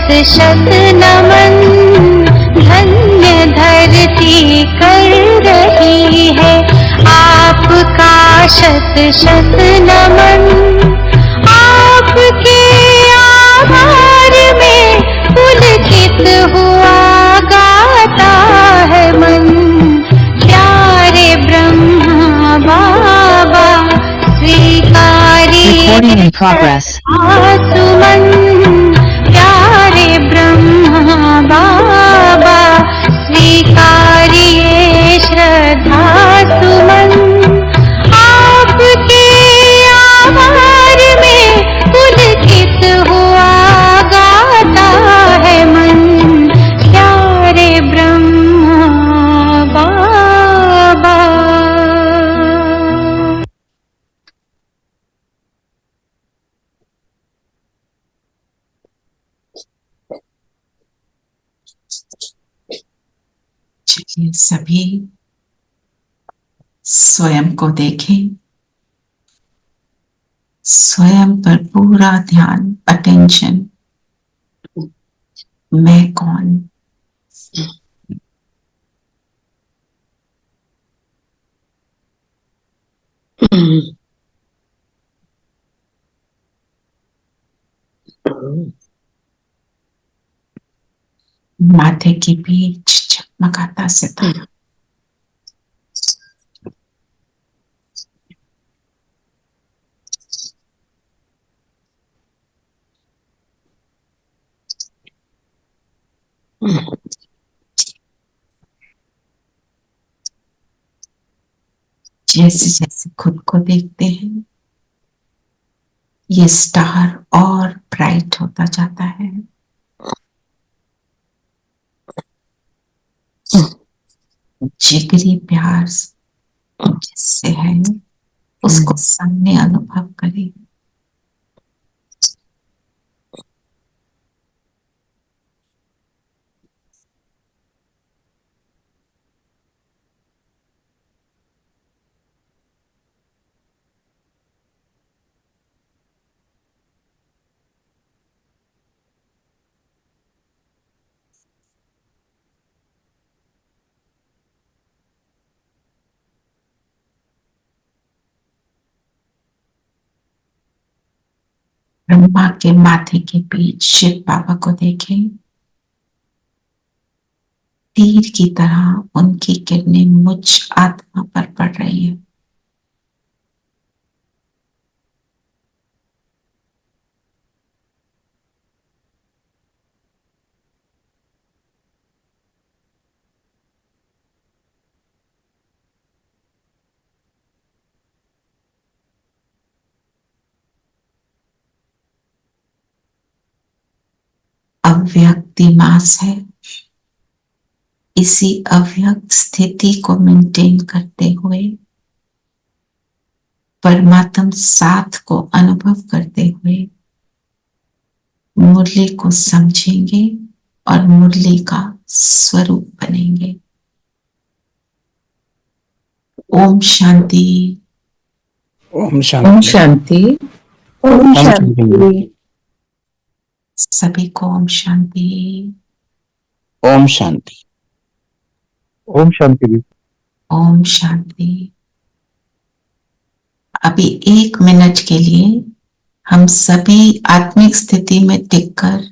शत नमन, धन्य धरती कर रही है आपका शत शत नमन। आपके आभार में पुलकित हुआ गाता है मन। प्यारे ब्रह्मा बाबा स्वीकारिए सुमन। प्यारे ब्रह्मा बाबा स्वीकारिए श्रद्धा सुमन। आपके आभार में पुलकित हुआ गाता है मन। प्यारे ब्रह्मा बाबा। चलिए सभी स्वयं को देखें, स्वयं पर पूरा ध्यान, अटेंशन। मैं कौन? माथे के बीच चमकाता सितारा। जैसे जैसे खुद को देखते हैं, ये स्टार और ब्राइट होता जाता है। जिगरी प्यार जिससे है उसको सामने अनुभव करें। ब्रह्मा के माथे के बीच शिव बाबा को देखें। तीर की तरह उनकी किरणें मुझ आत्मा पर पड़ रही है। अव्यक्त दिमाग है। इसी अव्यक्त स्थिति को मेंटेन करते हुए परमात्म साथ को अनुभव करते हुए मुरली को समझेंगे और मुरली का स्वरूप बनेंगे। ओम शांति। ओम शांति। ओम शांति। ओम शांति। सभी को ओम शांति। ओम शांति। ओम शांति। ओम शांति। अभी 1 मिनट के लिए हम सभी आत्मिक स्थिति में टिककर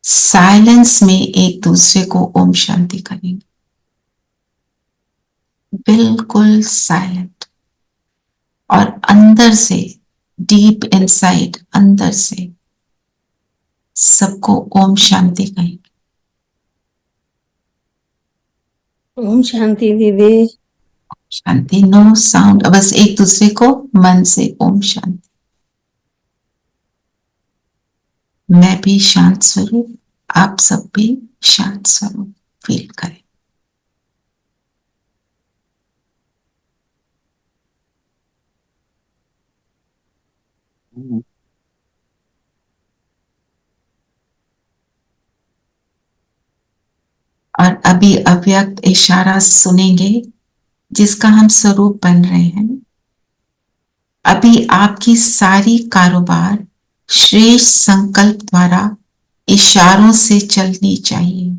साइलेंस में एक दूसरे को ओम शांति करेंगे। बिल्कुल साइलेंट और अंदर से, डीप इनसाइड, अंदर से सबको ओम शांति कहेंगे। ओम शांति दीदी। शांति, नो साउंड, बस एक दूसरे को मन से ओम शांति। मैं भी शांत स्वरूप, आप सब भी शांत स्वरूप फील करें। और अभी अव्यक्त इशारा सुनेंगे जिसका हम स्वरूप बन रहे हैं। अभी आपकी सारी कारोबार श्रेष्ठ संकल्प द्वारा इशारों से चलनी चाहिए।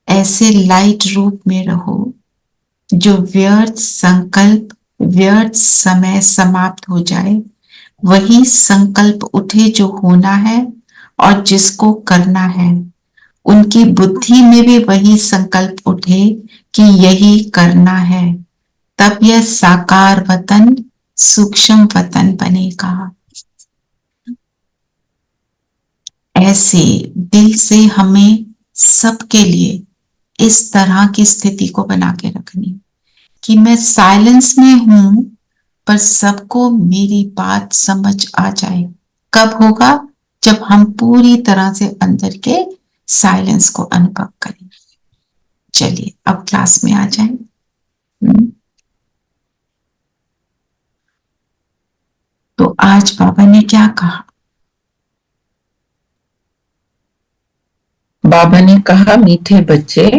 ऐसे लाइट रूप में रहो जो व्यर्थ संकल्प, व्यर्थ समय समाप्त हो जाए, वही संकल्प उठे जो होना है और जिसको करना है। उनकी बुद्धि में भी वही संकल्प उठे कि यही करना है, तब यह साकार वतन सूक्ष्म वतन बनेगा। ऐसे दिल से हमें सबके लिए इस तरह की स्थिति को बना के रखनी कि मैं साइलेंस में हूं पर सबको मेरी बात समझ आ जाए। कब होगा? जब हम पूरी तरह से अंदर के साइलेंस को अनुभव करें। चलिए अब क्लास में आ जाए। तो आज बाबा ने क्या कहा? बाबा ने कहा, मीठे बच्चे,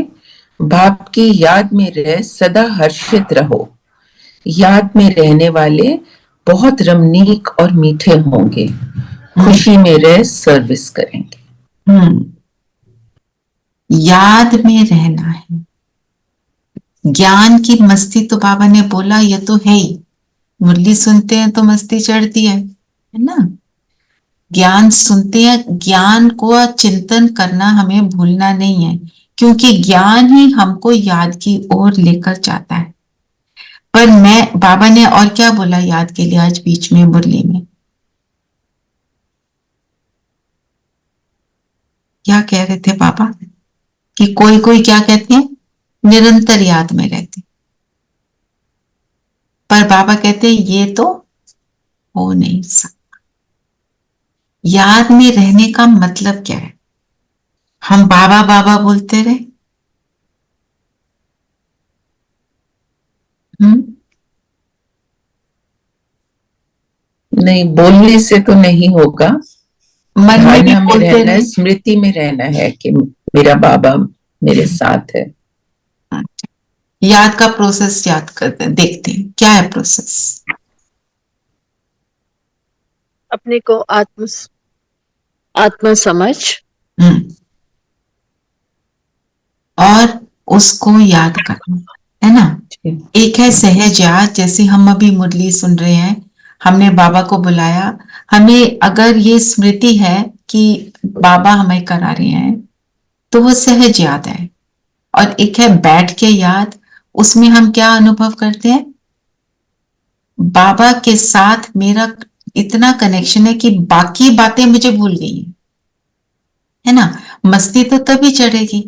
बाप की याद में रह सदा हर्षित रहो। याद में रहने वाले बहुत रमणीक और मीठे होंगे। खुशी में रह सर्विस करेंगे। याद में रहना है। ज्ञान की मस्ती तो बाबा ने बोला ये तो है ही। मुरली सुनते हैं तो मस्ती चढ़ती है ना? ज्ञान सुनते हैं, ज्ञान को चिंतन करना हमें भूलना नहीं है, क्योंकि ज्ञान ही हमको याद की ओर लेकर जाता है। पर मैं बाबा ने और क्या बोला याद के लिए आज बीच में मुरली में? क्या कह रहे थे बाबा? कि कोई कोई क्या कहते हैं, निरंतर याद में रहते। पर बाबा कहते हैं ये तो हो नहीं सकता। याद में रहने का मतलब क्या है? हम बाबा बाबा बोलते रहे? नहीं, बोलने से तो नहीं होगा। मन में भी धारणा में बोलते रहना है, रहे। स्मृति में रहना है कि मेरा बाबा मेरे साथ है। याद का प्रोसेस याद करते हैं, देखते हैं क्या है प्रोसेस। अपने को आत्म समझ और उसको याद करना है ना। एक है सहज याद, जैसे हम अभी मुरली सुन रहे हैं, हमने बाबा को बुलाया, हमें अगर ये स्मृति है कि बाबा हमें करा रहे हैं तो वो सहज याद है। और एक है बैठ के याद, उसमें हम क्या अनुभव करते हैं? बाबा के साथ मेरा इतना कनेक्शन है कि बाकी बातें मुझे भूल गई है ना। मस्ती तो तभी चढ़ेगी,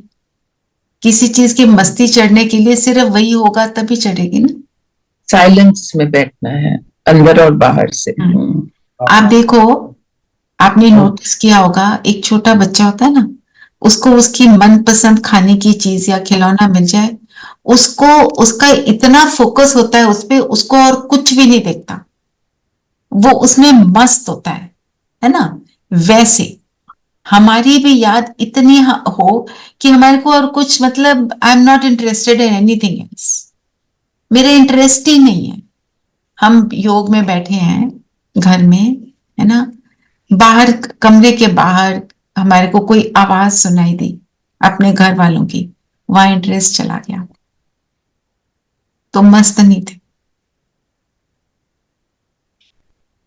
किसी चीज की मस्ती चढ़ने के लिए सिर्फ वही होगा तभी चढ़ेगी ना। साइलेंस में बैठना है, अंदर और बाहर से। आप देखो, आपने नोटिस किया होगा, एक छोटा बच्चा होता है ना, उसको उसकी मनपसंद खाने की चीज या खिलौना मिल जाए, उसको उसका इतना फोकस होता है उस पे, उसको और कुछ भी नहीं देखता, वो उसमें मस्त होता है ना। वैसे हमारी भी याद इतनी हो कि हमारे को और कुछ मतलब, I am not interested in anything else, मेरा इंटरेस्ट ही नहीं है। हम योग में बैठे हैं घर में, है ना, बाहर कमरे के बाहर हमारे को कोई आवाज सुनाई दी अपने घर वालों की, वहां इंटरेस्ट चला गया, तो मस्त नहीं थे,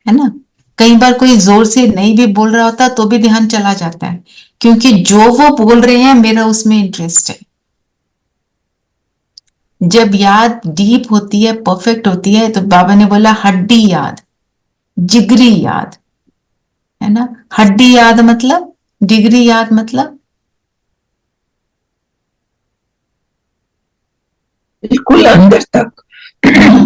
है ना। कई बार कोई जोर से नहीं भी बोल रहा होता तो भी ध्यान चला जाता है, क्योंकि जो वो बोल रहे हैं मेरा उसमें इंटरेस्ट है। जब याद डीप होती है, परफेक्ट होती है, तो बाबा ने बोला हड्डी याद, जिगरी याद, है ना। हड्डी याद मतलब, डिग्री याद मतलब बिल्कुल अंदर तक।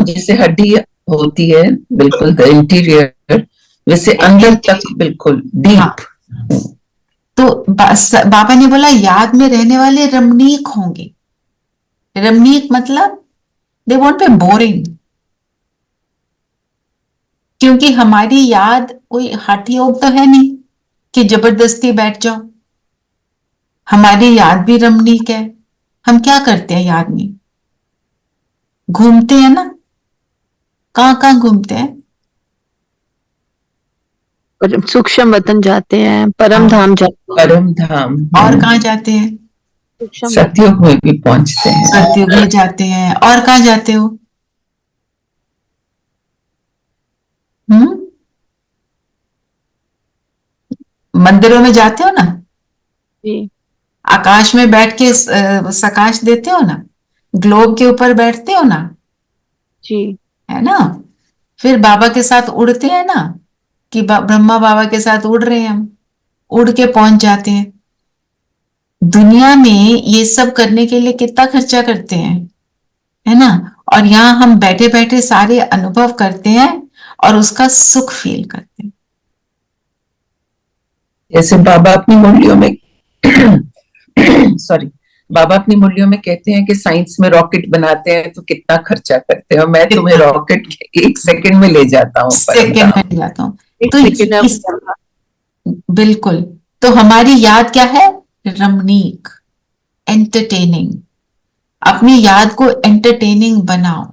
जैसे हड्डी होती है बिल्कुल द इंटीरियर, वैसे अंदर तक बिल्कुल डीप। तो बाबा ने बोला याद में रहने वाले रमणीक होंगे। रमणीक मतलब दे वॉन्ट बी बोरिंग, क्योंकि हमारी याद कोई हठ योग तो है नहीं कि जबरदस्ती बैठ जाओ। हमारी याद भी रमणीक है। हम क्या करते हैं याद में? घूमते हैं ना। कहां कहां घूमते हैं? और सूक्ष्म वतन जाते हैं, परम हाँ। धाम जाते हैं। परम धाम। और कहाँ जाते हैं? सूक्ष्म वतन। सतयुग में भी पहुंचते हैं। सतयुग में जाते हैं। और कहाँ जाते हो? हम्म, मंदिरों में जाते हो ना? जी आकाश में बैठ के सकाश देते हो ना? ग्लोब के ऊपर बैठते हो ना? जी है ना? फिर बाबा के साथ उड़ते हैं ना, कि ब्रह्मा बाबा के साथ उड़ रहे हैं हम, उड़ के पहुंच जाते हैं। दुनिया में ये सब करने के लिए कितना खर्चा करते हैं, है ना? और यहाँ हम बैठे बैठे सारे अनुभव करते हैं और उसका सुख फील करते हैं। जैसे बाबा अपनी मुरलियों में सॉरी, बाबा अपनी मुरलियों में कहते हैं कि साइंस में रॉकेट बनाते हैं तो कितना खर्चा करते हैं, मैं तुम्हें कितना रॉकेट के 1 सेकंड में ले जाता हूँ परम सेकंड धाम। में जाता हूँ। एक तो सेकंड है। बिल्कुल। तो हमारी याद क्या है? रमणीक, एंटरटेनिंग। अपनी याद को एंटरटेनिंग बनाओ।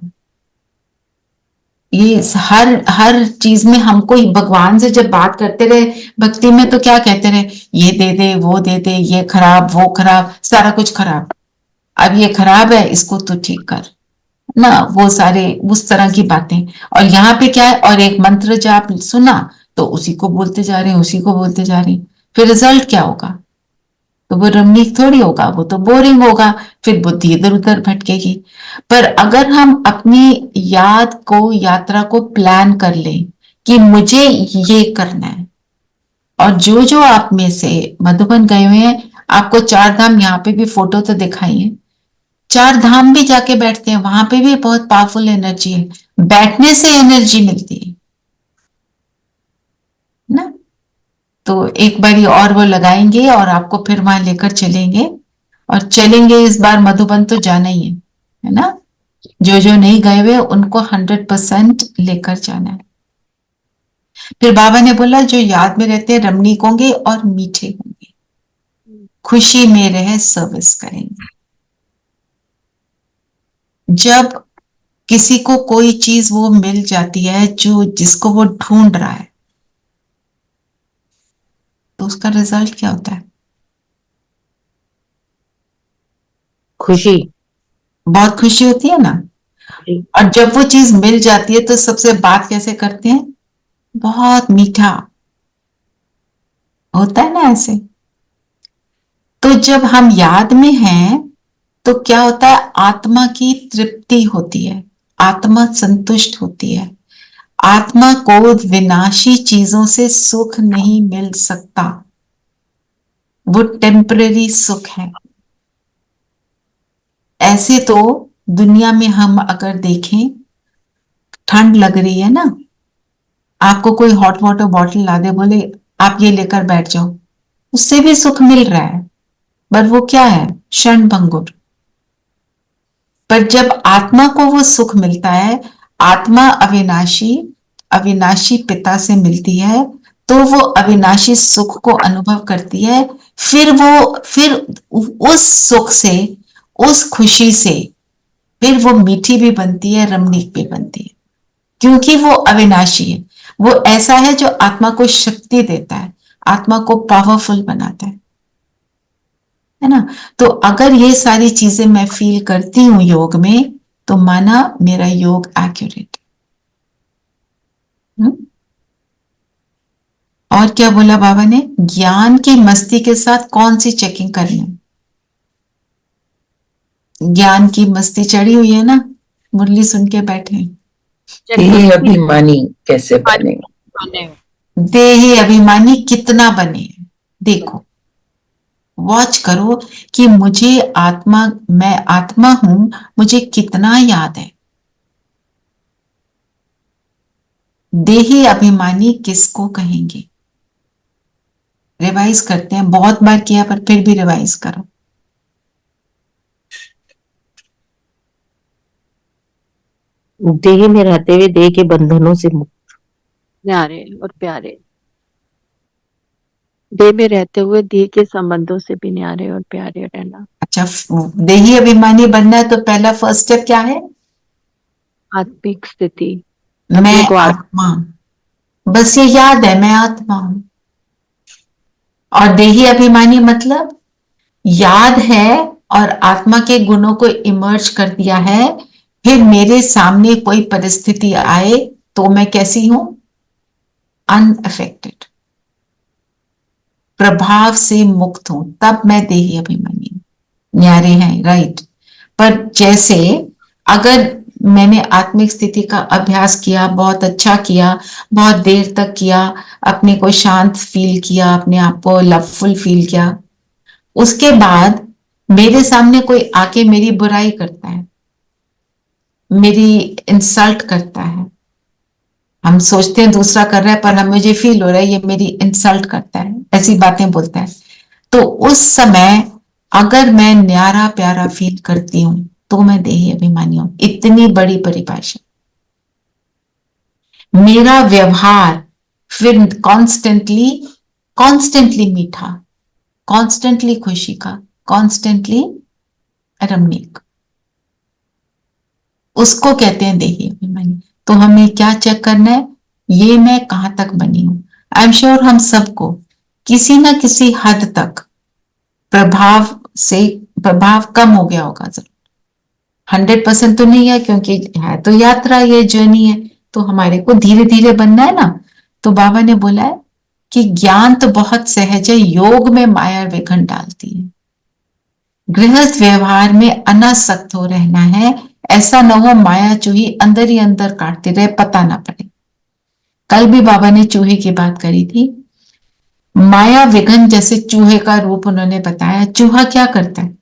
ये हर हर चीज में हमको भगवान से जब बात करते रहे भक्ति में, तो क्या कहते रहे? ये दे दे, वो दे दे, ये खराब, वो खराब, सारा कुछ खराब। अब ये खराब है, इसको तू ठीक कर ना, वो सारे उस तरह की बातें। और यहाँ पे क्या है? और एक मंत्र जाप सुना तो उसी को बोलते जा रहे हैं, उसी को बोलते जा रहे हैं। फिर रिजल्ट क्या होगा? तो वो रमणीक थोड़ी होगा, वो तो बोरिंग होगा। फिर बुद्धि इधर उधर भटकेगी। पर अगर हम अपनी याद को, यात्रा को प्लान कर लें कि मुझे ये करना है, और जो जो आप में से मधुबन गए हुए हैं, आपको 4 धाम यहाँ पे भी फोटो तो दिखाई है। 4 धाम भी जाके बैठते हैं, वहां पे भी बहुत पावरफुल एनर्जी है। बैठने से एनर्जी मिलती है ना? तो एक बारी और वो लगाएंगे और आपको फिर वहां लेकर चलेंगे। और चलेंगे इस बार मधुबन तो जाना ही है ना? जो जो नहीं गए हुए उनको 100% लेकर जाना है। फिर बाबा ने बोला जो याद में रहते हैं रमणीक होंगे और मीठे होंगे, खुशी में रह सर्विस करेंगे। जब किसी को कोई चीज वो मिल जाती है जो जिसको वो ढूंढ रहा है, तो उसका रिजल्ट क्या होता है? खुशी। बहुत खुशी होती है ना? जी और जब वो चीज मिल जाती है तो सबसे बात कैसे करते हैं? बहुत मीठा होता है ना ऐसे। तो जब हम याद में हैं तो क्या होता है? आत्मा की तृप्ति होती है, आत्मा संतुष्ट होती है। आत्मा को विनाशी चीजों से सुख नहीं मिल सकता, वो टेम्पररी सुख है। ऐसे तो दुनिया में हम अगर देखें, ठंड लग रही है ना, आपको कोई हॉट वाटर बॉटल ला दे, बोले आप ये लेकर बैठ जाओ, उससे भी सुख मिल रहा है, पर वो क्या है? क्षण भंगुर। पर जब आत्मा को वो सुख मिलता है, आत्मा अविनाशी, अविनाशी पिता से मिलती है, तो वो अविनाशी सुख को अनुभव करती है। फिर उस सुख से, उस खुशी से, फिर वो मीठी भी बनती है, रमणीक भी बनती है, क्योंकि वो अविनाशी है। वो ऐसा है जो आत्मा को शक्ति देता है, आत्मा को पावरफुल बनाता है ना? तो अगर ये सारी चीजें मैं फील करती हूं योग में, तो माना मेरा योग एक्यूरेट। और क्या बोला बाबा ने? ज्ञान की मस्ती के साथ कौन सी चेकिंग करनी है? ज्ञान की मस्ती चढ़ी हुई है ना, मुरली सुन के बैठे हैं। ये अभिमानी कैसे बने? देही अभिमानी कितना बने? देखो, वॉच करो कि मुझे आत्मा, मैं आत्मा हूं, मुझे कितना याद है। देही अभिमानी किसको कहेंगे? रिवाइज करते हैं, बहुत बार किया पर फिर भी रिवाइज करो। देह में रहते हुए देह के बंधनों से मुक्त, न्यारे और प्यारे। देह में रहते हुए देह के संबंधों से भी न्यारे और प्यारे रहना। अच्छा, देही अभिमानी बनना है तो पहला फर्स्ट स्टेप क्या है? आत्मिक स्थिति, मैं अपने को आत्मा, बस ये याद है मैं आत्मा हूं। और देही अभिमानी मतलब याद है और आत्मा के गुणों को इमर्ज कर दिया है। फिर मेरे सामने कोई परिस्थिति आए तो मैं कैसी हूं? अनअफेक्टेड, प्रभाव से मुक्त हूं, तब मैं देही अभिमानी हूं। न्यारे हैं, राइट। पर जैसे अगर मैंने आत्मिक स्थिति का अभ्यास किया, बहुत अच्छा किया, बहुत देर तक किया, अपने को शांत फील किया, अपने आप को लवफुल फील किया, उसके बाद मेरे सामने कोई आके मेरी बुराई करता है, मेरी इंसल्ट करता है, हम सोचते हैं दूसरा कर रहा है पर हम मुझे फील हो रहा है ये मेरी इंसल्ट करता है, ऐसी बातें बोलता है, तो उस समय अगर मैं न्यारा प्यारा फील करती हूं तो मैं देही अभिमानी हूं। इतनी बड़ी परिभाषा। मेरा व्यवहार फिर कॉन्स्टेंटली कॉन्स्टेंटली मीठा, कॉन्स्टेंटली खुशी का, कॉन्स्टेंटली रमणीक, उसको कहते हैं देही अभिमानी। तो हमें क्या चेक करना है? ये मैं कहां तक बनी हूं। आई एम श्योर हम सबको किसी ना किसी हद तक प्रभाव कम हो गया होगा। 100% तो नहीं है क्योंकि है तो यात्रा, ये जर्नी है, तो हमारे को धीरे धीरे बनना है ना। तो बाबा ने बोला है कि ज्ञान तो बहुत सहज है, योग में माया विघन डालती है। गृहस्थ व्यवहार में अनासक्त हो रहना है, ऐसा न हो माया चूही अंदर ही अंदर काटती रहे, पता ना पड़े। कल भी बाबा ने चूहे की बात करी थी। माया विघन जैसे चूहे का रूप उन्होंने बताया। चूहा क्या करता है?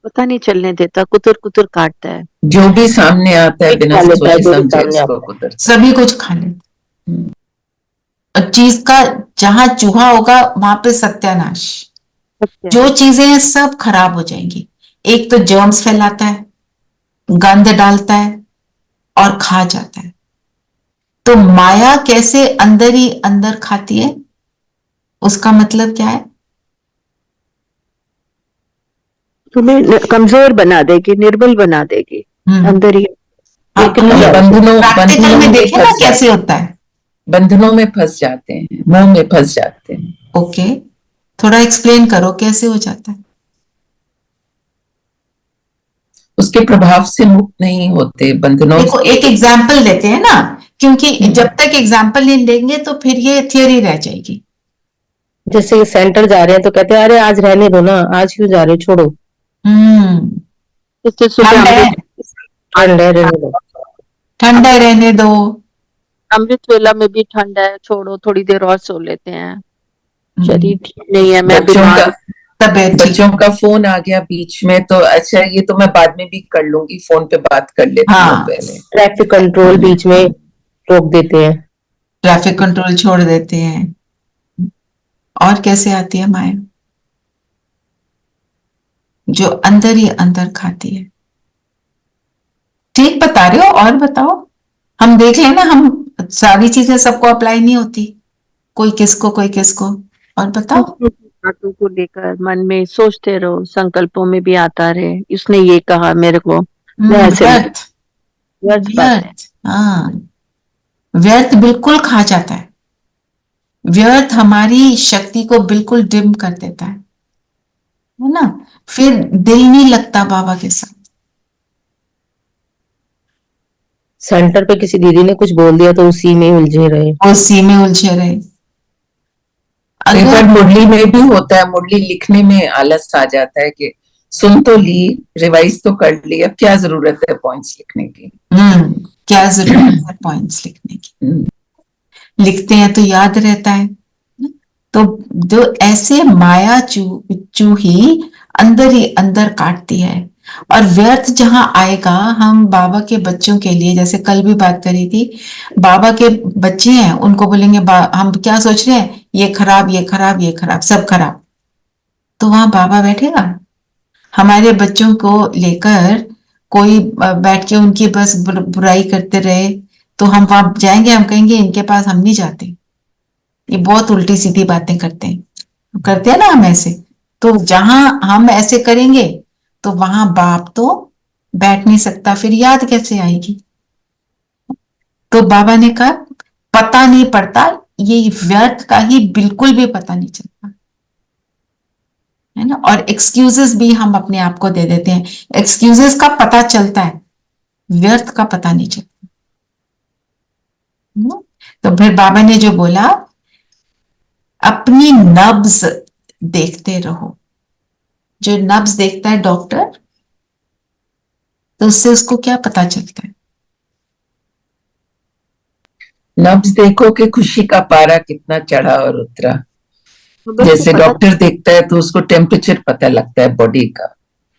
पता नहीं चलने देता, कुतर कुतर काटता है, जो भी सामने आता है बिना खा लेता है सोचे जो भी समझे सामने उसको आता है। कुतर। सभी कुछ खा लेता है। और चीज का जहां चूहा होगा वहां पे सत्यानाश। सत्य जो चीजें हैं सब खराब हो जाएंगी। एक तो जर्म्स फैलाता है, गंध डालता है और खा जाता है। तो माया कैसे अंदर ही अंदर खाती है? उसका मतलब क्या है? तुम्हें कमजोर बना देगी, निर्बल बना देगी अंदर ही। लेकिन हम प्रैक्टिकल में देखें ना कैसे होता है। बंधनों में फंस जाते हैं, मोह में फंस जाते हैं। ओके, थोड़ा एक्सप्लेन करो कैसे हो जाता है। उसके प्रभाव से मुक्त नहीं होते बंधनों देखो एक एग्जाम्पल देते हैं ना, क्योंकि जब तक एग्जाम्पल नहीं देंगे तो फिर ये थियोरी रह जाएगी। जैसे सेंटर जा रहे हैं तो कहते हैं अरे आज रहने दो ना, आज क्यों जा रहे हो, छोड़ो। इससे सुबह ठंड है, रहने दो। ठंडा रहने दो। अमृत वेला में भी ठंड है, छोड़ो, थोड़ी देर और सो लेते हैं, शरीर ठीक नहीं है, मैं बीमार हूं। बच्चों का फोन आ गया बीच में तो अच्छा ये तो मैं बाद में भी कर लूंगी, फोन पे बात कर लेती हूँ पहले। ट्रैफिक कंट्रोल बीच में रोक देते हैं, ट्रैफिक कंट्रोल छोड़ देते हैं। और कैसे आती है माया? जो अंदर ही अंदर खाती है। ठीक बता रहे हो, और बताओ। हम देख लेना, हम सारी चीजें सबको अप्लाई नहीं होती, कोई किसको कोई किसको। और बताओ। बातों को लेकर मन में सोचते रहो, संकल्पों में भी आता रहे, इसने ये कहा मेरे को, मैं ऐसे व्यर्थ, व्यर्थ बातें। हाँ, व्यर्थ बिल्कुल खा जाता है। व्यर्थ हमारी शक्ति को बिल्कुल डिम कर देता है ना। फिर दिल नहीं लगता बाबा के साथ। सेंटर पे किसी दीदी ने कुछ बोल दिया तो उसी में उलझे रहे, उसी में उलझे रहे। अगर मुरली में भी होता है, मुरली लिखने में आलस आ जाता है कि सुन तो ली, रिवाइज तो कर ली, अब क्या जरूरत है पॉइंट्स लिखने की। क्या जरूरत है पॉइंट्स लिखने की। लिखते हैं तो याद रहता है। तो जो ऐसे माया चूही अंदर ही अंदर काटती है। और व्यर्थ जहां आएगा, हम बाबा के बच्चों के लिए, जैसे कल भी बात करी थी, बाबा के बच्चे हैं उनको बोलेंगे हम क्या सोच रहे हैं, ये खराब ये खराब ये खराब सब खराब, तो वहां बाबा बैठेगा? हमारे बच्चों को लेकर कोई बैठ के उनकी बस बुराई करते रहे तो हम वहां जाएंगे, हम कहेंगे इनके पास हम नहीं जाते, ये बहुत उल्टी सीधी बातें करते हैं ना हम ऐसे। तो जहां हम ऐसे करेंगे तो वहां बाप तो बैठ नहीं सकता, फिर याद कैसे आएगी? तो बाबा ने कहा पता नहीं पड़ता, ये व्यर्थ का ही बिल्कुल भी पता नहीं चलता, है ना। और एक्सक्यूजेस भी हम अपने आप को दे देते हैं, एक्सक्यूजेस का पता चलता है, व्यर्थ का पता नहीं चलता, है ना? तो फिर बाबा ने जो बोला, अपनी नब्ज देखते रहो। जो नब्ज देखता है डॉक्टर, तो उससे उसको क्या पता चलता है? नब्ज देखो कि खुशी का पारा कितना चढ़ा और उतरा। बस जैसे पता डॉक्टर देखता है तो उसको टेम्परेचर पता लगता है बॉडी का।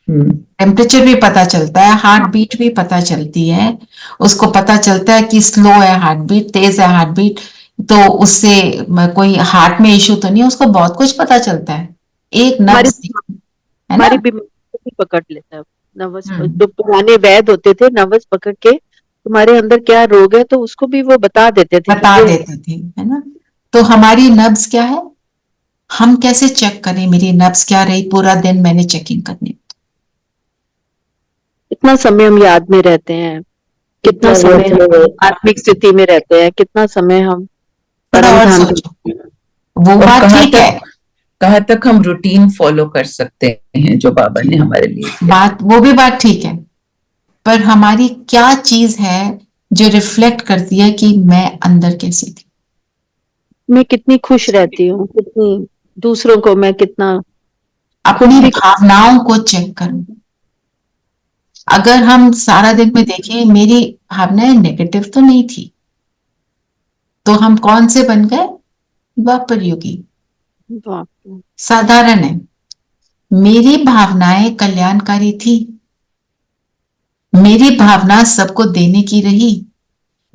टेम्परेचर भी पता चलता है, हार्ट बीट भी पता चलती है, उसको पता चलता है कि स्लो है हार्ट बीट, तेज है हार्ट बीट, तो उससे कोई हार्ट में इश्यू तो नहीं है, उसको बहुत कुछ पता चलता है एक हमारी नब्ज से, है ना। हमारी बीमारी को भी पकड़ लेता है नवस। हम्म, जो पुराने वैद्य होते थे, नवस पकड़ के तुम्हारे अंदर क्या रोग है तो उसको भी वो बता देते थे कि बता ये देते थे, है ना। तो हमारी नब्ज क्या है, हम कैसे चेक करें मेरी नब्ज क्या रही, पूरा दिन मैंने चेकिंग करनी। कितना समय हम याद में रहते हैं, कितना समय हम आत्मिक स्थिति में रहते हैं, कितना समय हम थोड़ा परम और धाम सोचो, पे। वो और बात ठीक है, कहाँ तक हम रूटीन फॉलो कर सकते हैं जो बाबा ने हमारे लिए दिया। बात वो भी बात ठीक है, पर हमारी क्या चीज है जो रिफ्लेक्ट करती है कि मैं अंदर कैसी थी। मैं कितनी खुश रहती हूँ, कितनी दूसरों को मैं कितना खुद अपनी भी। भावनाओं को चेक करो। अगर हम सारा दिन में देखें मेरी भावनाएं नेगेटिव तो नहीं थी, तो हम कौन से बन गए, द्वापर युगी। वाह, साधारण है, मेरी भावनाएं कल्याणकारी थी, मेरी भावना सबको देने की रही,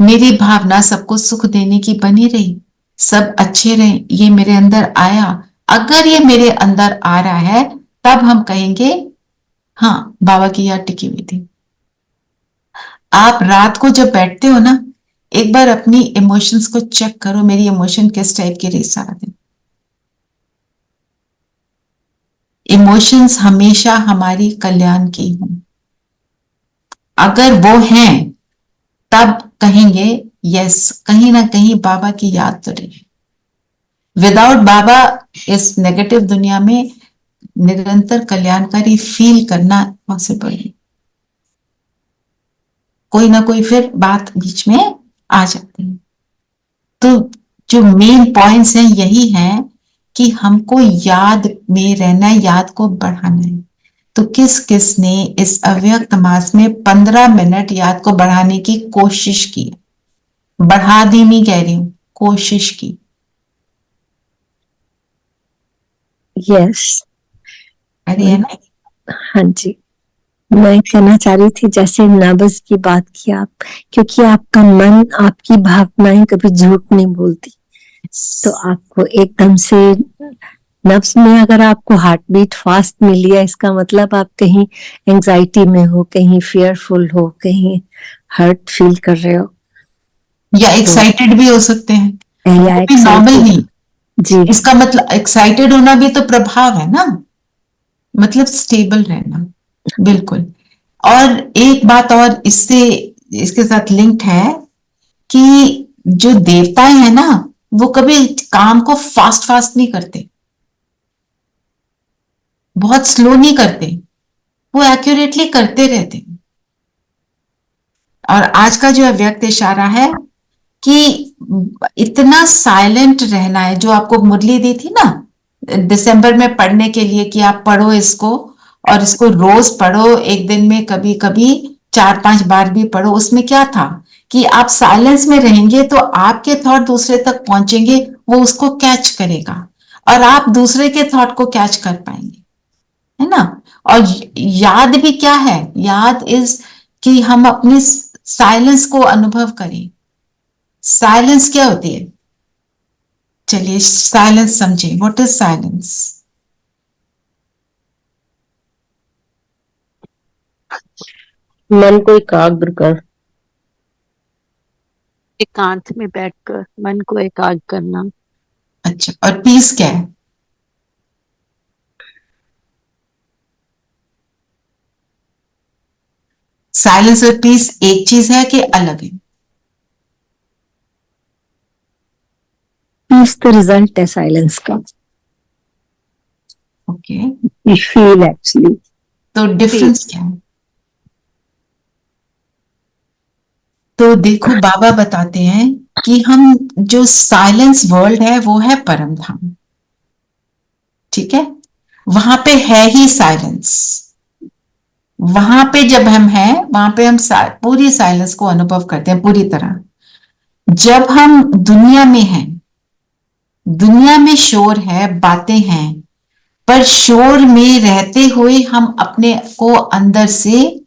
मेरी भावना सबको सुख देने की बनी रही, सब अच्छे रहे, ये मेरे अंदर आया। अगर ये मेरे अंदर आ रहा है, तब हम कहेंगे हाँ बाबा की याद टिकी हुई थी। आप रात को जब बैठते हो ना, एक बार अपनी इमोशंस को चेक करो, मेरी इमोशन किस टाइप की रही सारा दिन। इमोशंस हमेशा हमारी कल्याण की हों, अगर वो हैं तब कहेंगे यस, कहीं ना कहीं बाबा की याद तो रही। विदाउट बाबा इस नेगेटिव दुनिया में निरंतर कल्याणकारी फील करना पॉसिबल है। कोई ना कोई फिर बात बीच में आ जाती है। तो जो मेन पॉइंट्स हैं यही हैं कि हमको याद में रहना है, याद को बढ़ाना है। तो किस किस ने इस अव्यक्त मास में 15 मिनट याद को बढ़ाने की कोशिश की, बढ़ा दी नहीं कह रही हूं, कोशिश की। यस। अरे है ना। हाँ जी, मैं कहना चाह रही थी जैसे नब्ज की बात की आप, क्योंकि आपका मन, आपकी भावनाएं कभी झूठ नहीं बोलती, तो आपको एकदम से नब्ज में अगर आपको हार्ट बीट फास्ट मिली है, इसका मतलब आप कहीं एंजाइटी में हो, कहीं फियरफुल हो, कहीं हर्ट फील कर रहे हो, या एक्साइटेड भी हो सकते हैं, या वो भी नॉर्मल नहीं। जी इसका मतलब एक्साइटेड होना भी तो प्रभाव है ना, मतलब स्टेबल रहना, बिल्कुल। और एक बात और इससे, इसके साथ लिंक्ड है कि जो देवताएं हैं ना, वो कभी काम को फास्ट फास्ट नहीं करते, बहुत स्लो नहीं करते, वो एक्यूरेटली करते रहते हैं। और आज का जो अव्यक्त इशारा है कि इतना साइलेंट रहना है, जो आपको मुरली दी थी ना दिसंबर में पढ़ने के लिए कि आप पढ़ो इसको, और इसको रोज पढ़ो, एक दिन में कभी कभी 4-5 बार भी पढ़ो। उसमें क्या था कि आप साइलेंस में रहेंगे तो आपके थॉट दूसरे तक पहुंचेंगे, वो उसको कैच करेगा, और आप दूसरे के थॉट को कैच कर पाएंगे, है ना। और याद भी क्या है, याद इज कि हम अपनी साइलेंस को अनुभव करें। साइलेंस क्या होती है, चलिए साइलेंस समझें, व्हाट इज साइलेंस। मन को एकाग्र कर, एकांत में बैठकर मन को एकाग्र करना। अच्छा, और पीस क्या है? साइलेंस और पीस एक चीज है कि अलग है? पीस तो रिजल्ट है साइलेंस का. Okay, we feel actually. तो डिफरेंस क्या है? तो देखो, बाबा बताते हैं कि हम जो साइलेंस वर्ल्ड है वो है परम धाम, ठीक है? वहां पे है ही साइलेंस. वहां पे जब हम हैं, वहां पे हम पूरी साइलेंस को अनुभव करते हैं पूरी तरह. जब हम दुनिया में हैं, दुनिया में शोर है, बातें हैं, पर शोर में रहते हुए हम अपने को अंदर से,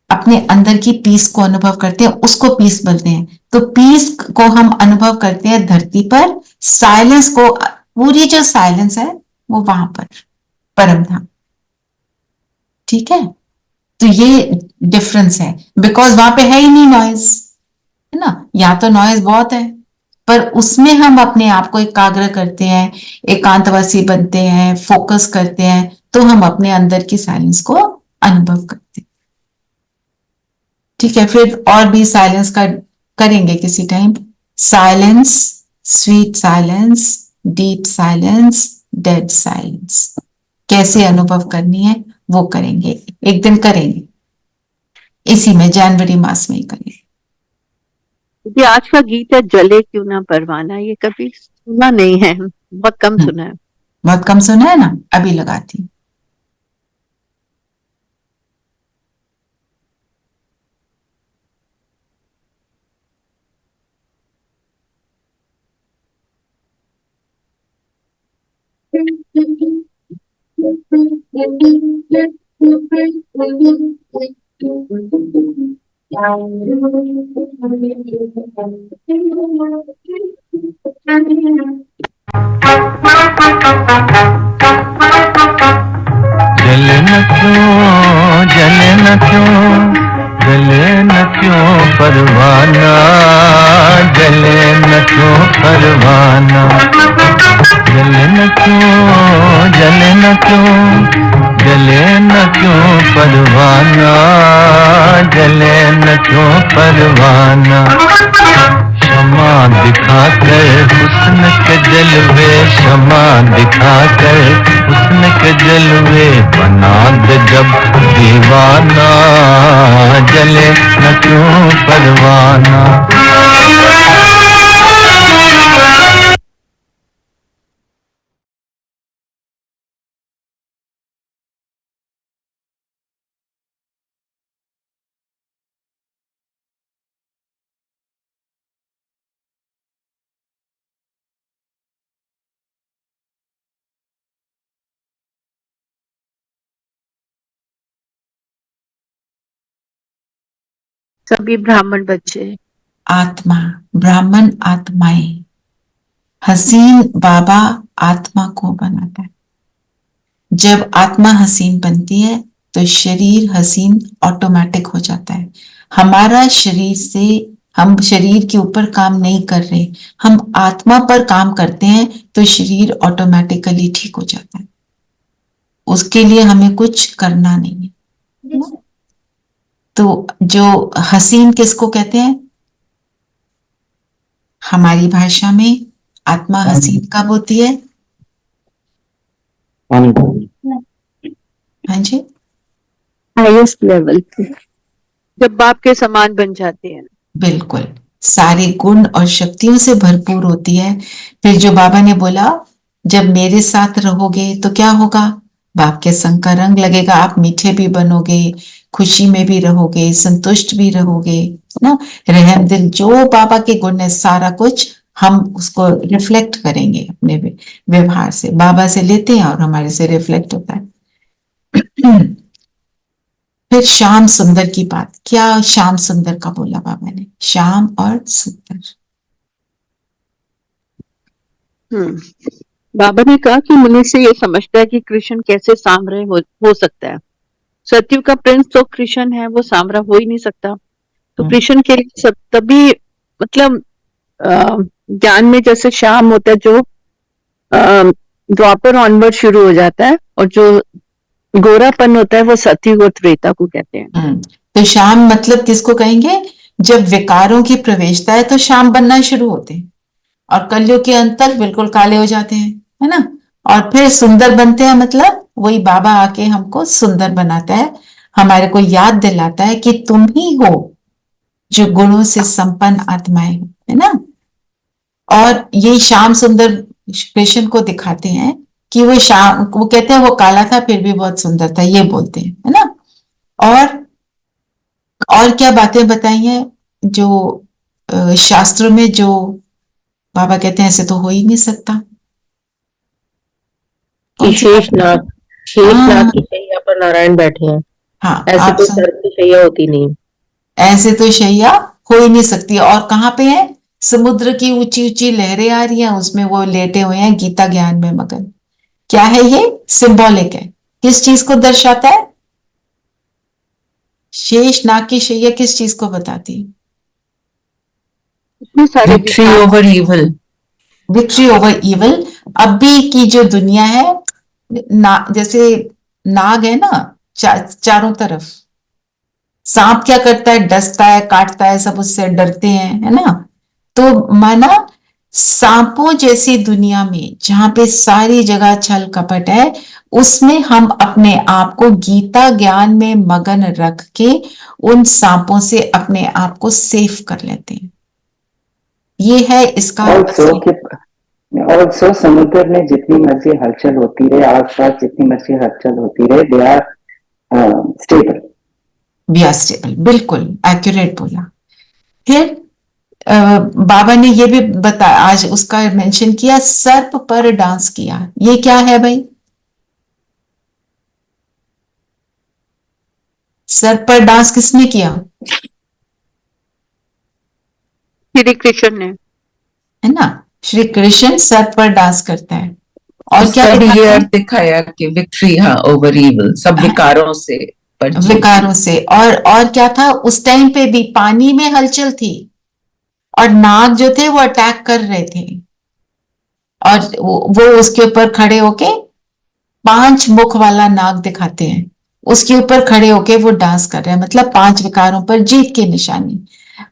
अपने अंदर की पीस को अनुभव करते हैं, उसको पीस बोलते हैं. तो पीस को हम अनुभव करते हैं धरती पर, साइलेंस को, पूरी जो साइलेंस है वो वहां पर परम धाम, ठीक है? तो ये डिफरेंस है, बिकॉज वहां पे है ही नहीं नॉइज, है ना? यहाँ तो नॉइज बहुत है, पर उसमें हम अपने आप को एकाग्र करते हैं, एकांतवासी बनते हैं, फोकस करते हैं, तो हम अपने अंदर की साइलेंस को अनुभव करते हैं, ठीक है? फिर और भी साइलेंस का करेंगे किसी time. Silence, sweet silence, deep silence, dead silence, कैसे अनुभव करनी है वो करेंगे, एक दिन करेंगे, इसी में जनवरी मास में ही करेंगे. ये आज का गीत है जले क्यों ना परवाना, ये कभी सुना नहीं है, बहुत कम सुना है. बहुत कम सुना है ना, अभी लगाती हूँ. जले न क्यों, जले न क्यों, जले न क्यों परवाना, जले न क्यों परवाना, जले न क्यों, जले न क्यों, जले न क्यों परवाना, जले न क्यों परवाना. क्षमा दिखाकर हुस्न के जलवे, क्षमा दिखाकर हुस्न के जलवे, बना दे जब दीवाना, जले न क्यों परवाना. सभी ब्राह्मण बच्चे, आत्मा, ब्राह्मण आत्माएं, हसीन बाबा आत्मा को बनाता है. जब आत्मा हसीन बनती है तो शरीर हसीन ऑटोमेटिक हो जाता है. हमारा शरीर से, हम शरीर के ऊपर काम नहीं कर रहे, हम आत्मा पर काम करते हैं, तो शरीर ऑटोमेटिकली ठीक हो जाता है. उसके लिए हमें कुछ करना नहीं है. तो जो हसीन किसको कहते हैं? हमारी भाषा में आत्मा हसीन कब होती है? हाँ जी, हाईएस्ट लेवल पे. जब बाप के समान बन जाते हैं. बिल्कुल, सारे गुण और शक्तियों से भरपूर होती है. फिर जो बाबा ने बोला, जब मेरे साथ रहोगे तो क्या होगा? बाप के संग का रंग लगेगा, आप मीठे भी बनोगे, खुशी में भी रहोगे, संतुष्ट भी रहोगे, ना? रहम दिल, जो बाबा के गुण है, सारा कुछ हम उसको रिफ्लेक्ट करेंगे अपने व्यवहार से. बाबा से लेते हैं और हमारे से रिफ्लेक्ट होता है. फिर श्याम सुंदर की बात, क्या श्याम सुंदर का बोला बाबा ने? श्याम और सुंदर. बाबा ने कहा कि मनुष्य ये समझता है कि कृष्ण कैसे साम्राज्य हो सकता है. सत्यु का प्रिंस तो कृष्ण है, वो साम्राज्य हो ही नहीं सकता. तो कृष्ण के लिए सब तभी, मतलब ज्ञान में जैसे श्याम होता है, जो द्वापर ऑनवर्ड शुरू हो जाता है, और जो गोरापन होता है वो सत्ययुग और त्रेता को कहते हैं. तो श्याम मतलब किसको कहेंगे? जब विकारों की प्रवेशता है तो श्याम बनना शुरू होते हैं. और कलयुग के अंत तक बिल्कुल काले हो जाते हैं, है ना। और फिर सुंदर बनते हैं, मतलब वही बाबा आके हमको सुंदर बनाता है, हमारे को याद दिलाता है कि तुम ही हो जो गुणों से संपन्न आत्माएं हो, है ना। और ये श्याम सुंदर कृष्ण को दिखाते हैं कि वो कहते हैं वो काला था फिर भी बहुत सुंदर था, ये बोलते हैं, है ना। और क्या बातें बताई हैं जो शास्त्रों में, जो बाबा कहते हैं ऐसे तो हो ही नहीं सकता। कि कौन सी बात? शेषनाग हाँ की शैया पर नारायण बैठे हैं, हाँ, ऐसे आप कोई सुन, सर्प की शैया होती नहीं। ऐसे तो शैया हो ही नहीं सकती। और कहाँ पे है? समुद्र की ऊंची ऊंची लहरें आ रही हैं, उसमें वो लेटे हुए हैं गीता ज्ञान में मगन। क्या है ये? सिंबॉलिक है। किस चीज को दर्शाता है? शेष नाग की शैया किस चीज को बताती है? इतने सारे विक्ट्री विचार over evil. Victory over evil. अभी की जो दुनिया है जैसे नाग है ना, चारों तरफ। सांप क्या करता है? डसता है, काटता है, सब उससे डरते हैं, है ना। तो माना सांपों जैसी दुनिया में जहां पे सारी जगह छल कपट है, उसमें हम अपने आप को गीता ज्ञान में मगन रख के उन सांपों से अपने आप को सेफ कर लेते हैं। ये है इसका ऑल्सो समुद्र में जितनी मर्जी हलचल होती रहे, आसपास जितनी मर्जी हलचल होती रहे, दे आर स्टेबल। स्टेबल, बिल्कुल एक्यूरेट बोला। फिर बाबा ने ये भी बताया, आज उसका मेंशन किया, सर्प पर डांस किया। ये क्या है भाई? सर्प पर डांस किसने किया? श्री कृष्ण ने। है ना, श्री कृष्ण सर्प पर डांस करता है। और क्या उसका भी ये दिखाता है? अर्थ दिखाया कि विक्ट्री, हाँ, ओवर इवल, सब विकारों से पर जीत। विकारों से। और क्या था उस टाइम पे भी? पानी में हलचल थी और नाग जो थे वो अटैक कर रहे थे, और वो उसके ऊपर खड़े होके, 5 मुख वाला नाग दिखाते हैं, उसके ऊपर खड़े होके वो डांस कर रहे हैं, मतलब 5 विकारों पर जीत की निशानी।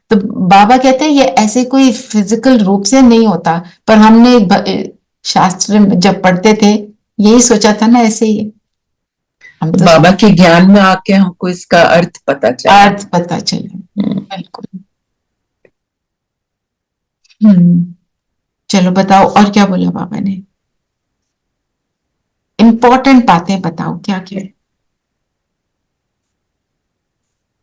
तो बाबा कहते हैं ये ऐसे कोई फिजिकल रूप से नहीं होता, पर हमने शास्त्र में जब पढ़ते थे यही सोचा था ना, ऐसे ही है। हम तो बाबा के ज्ञान में आके हमको इसका अर्थ पता चला। अर्थ पता चला, बिल्कुल। चलो बताओ और क्या बोला बाबा ने? इंपॉर्टेंट बातें बताओ, क्या क्या है?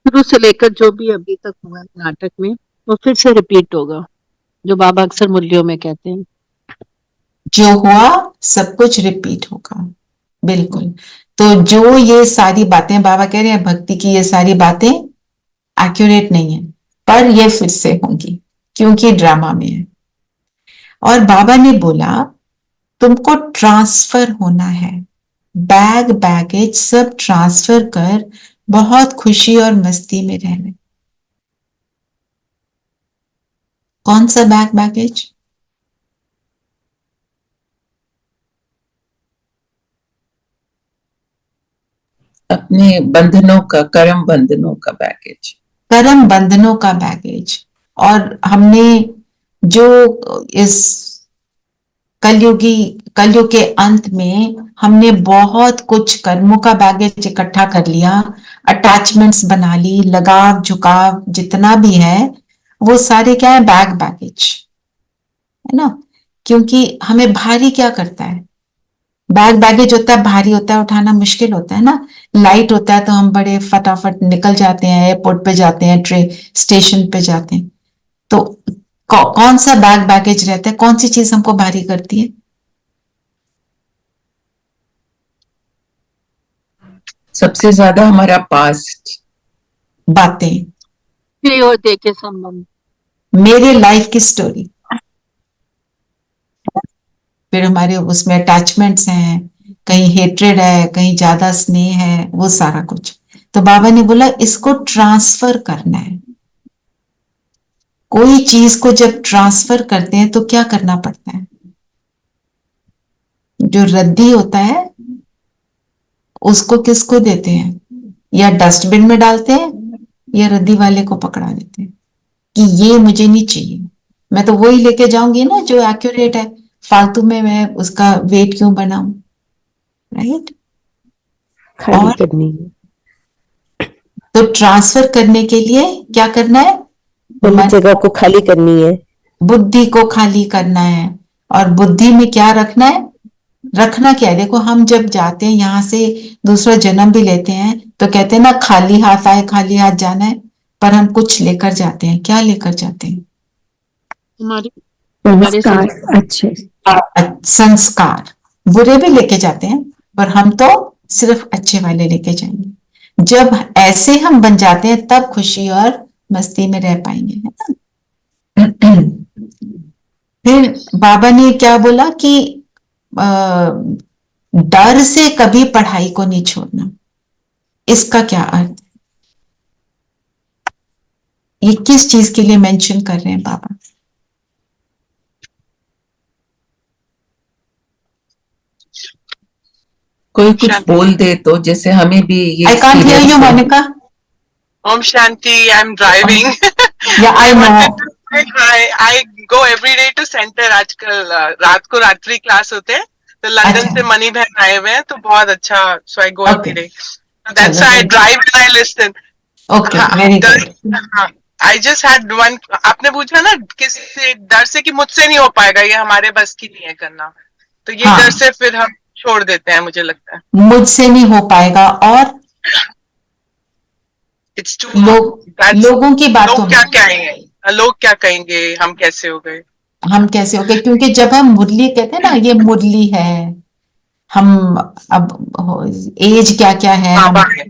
शुरू से लेकर जो भी अभी तक हुआ है नाटक में, वो फिर से रिपीट होगा, जो बाबा अक्सर मूल्यों में कहते हैं। जो हुआ सब कुछ रिपीट होगा, बिल्कुल। तो जो ये सारी बातें बाबा कह रहे हैं, भक्ति की ये सारी बातें एक्यूरेट नहीं है, पर ये फिर से होंगी क्योंकि ड्रामा में है। और बाबा ने बोला तुमको ट्रांसफर होना है, बैगेज सब ट्रांसफर कर बहुत खुशी और मस्ती में रहना। कौन सा बैगेज? अपने बंधनों का, कर्म बंधनों का बैगेज। कर्म बंधनों का बैगेज। और हमने जो इस कलयुग के अंत में हमने बहुत कुछ कर्मों का बैगेज इकट्ठा कर लिया, अटैचमेंट्स बना ली, लगाव झुकाव जितना भी है वो सारे क्या है? बैगेज, है ना। क्योंकि हमें भारी क्या करता है? बैगेज होता है, भारी होता है, उठाना मुश्किल होता है ना। लाइट होता है तो हम बड़े फटाफट निकल जाते हैं, एयरपोर्ट पे जाते हैं, ट्रेन स्टेशन पे जाते हैं। तो कौन सा बैगेज रहता है? कौन सी चीज हमको भारी करती है? सबसे ज्यादा हमारा पास्ट, बातें, प्रिय और देखे संबंध, मेरे लाइफ की स्टोरी, फिर हमारे उसमें अटैचमेंट्स हैं, कहीं हेट्रेड है, कहीं ज्यादा स्नेह है, वो सारा कुछ। तो बाबा ने बोला इसको ट्रांसफर करना है। कोई चीज को जब ट्रांसफर करते हैं तो क्या करना पड़ता है? जो रद्दी होता है उसको किसको देते हैं? या डस्टबिन में डालते हैं या रद्दी वाले को पकड़ा देते हैं कि ये मुझे नहीं चाहिए। मैं तो वही लेके जाऊंगी ना जो एक्यूरेट है, फालतू में मैं उसका वेट क्यों बनाऊं, राइट। खाली और करनी है, तो ट्रांसफर करने के लिए क्या करना है, वाली मन जगह को खाली करनी है। बुद्धि को खाली करना है। और बुद्धि में क्या रखना है, रखना क्या है, देखो हम जब जाते हैं यहाँ से, दूसरा जन्म भी लेते हैं, तो कहते हैं ना खाली हाथ आए खाली हाथ जाना है, पर हम कुछ लेकर जाते हैं, क्या लेकर जाते हैं, हमारे नमस्कार, अच्छे संस्कार। बुरे भी लेके जाते हैं, पर हम तो सिर्फ अच्छे वाले लेके जाएंगे। जब ऐसे हम बन जाते हैं तब खुशी और मस्ती में रह पाएंगे, है ना। फिर बाबा ने क्या बोला कि डर से कभी पढ़ाई को नहीं छोड़ना। इसका क्या अर्थ है, ये किस चीज के लिए मेंशन कर रहे हैं बाबा? कोई कुछ बोल दे तो, जैसे हमें भी ये I can't hear you Monika. Om Shanti, I'm driving. या I know. wanted to say hi. I go every day to center. आजकल रात को रात्रि क्लास होते हैं, तो लंदन अच्छा। से मनी बहन आए हुए हैं, तो बहुत अच्छा, so I go Okay. every day. So that's चलो, why I very drive and I listen. Okay, हाँ, वेरी डर- गुड। हाँ, I just had one. आपने पूछा ना किसी से डर से कि मुझसे नहीं हो पाएगा, ये हमारे बस की नहीं है करना, तो ये हाँ। डर से फिर हम छोड़ देते हैं, मुझे लगता है। मुझसे नहीं हो पाएगा, और It's too लोगों की बातों लोग में क्या कहेंगे, लोग क्या कहेंगे, हम कैसे हो गए। हम कैसे हो गए, क्योंकि जब हम मुरली कहते हैं ना, ये मुरली है, हम अब एज क्या क्या है, बाबा है,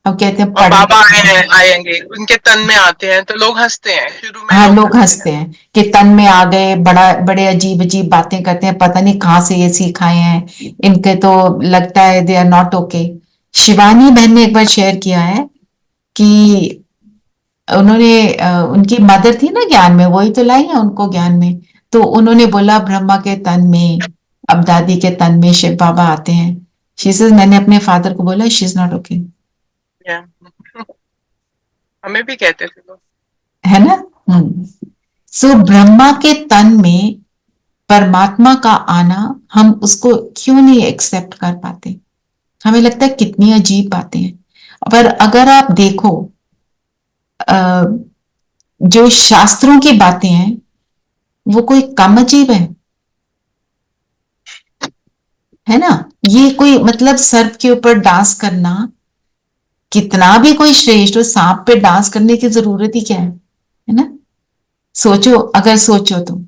हम कहते हैं और बाबा पढ़, आएंगे, उनके तन में आते हैं, तो लोग हंसते हैं शुरू में। हाँ लोग हंसते हैं कि तन में आ गए, बड़ा बड़े अजीब अजीब बातें करते हैं, पता नहीं कहाँ से ये सीखाए हैं, इनके तो लगता है they are not okay. Shivani बहन ने एक बार शेयर किया है कि उन्होंने उनकी मदर थी ना ज्ञान में, वही तो लाई है उनको ज्ञान में, तो उन्होंने बोला ब्रह्मा के तन में, अब दादी के तन में शिव बाबा आते हैं। शी सेज, मैंने अपने फादर को बोला शी इज नॉट ओके, हमें भी कहते थे लोग, है ना। सो ब्रह्मा के तन में परमात्मा का आना, हम उसको क्यों नहीं एक्सेप्ट कर पाते? हमें लगता है कितनी अजीब बातें हैं, पर अगर आप देखो जो शास्त्रों की बातें हैं वो कोई कम अजीब है ना। ये कोई मतलब सर्प के ऊपर डांस करना, कितना भी कोई श्रेष्ठ हो, सांप पे डांस करने की जरूरत ही क्या है ना। सोचो, अगर सोचो तो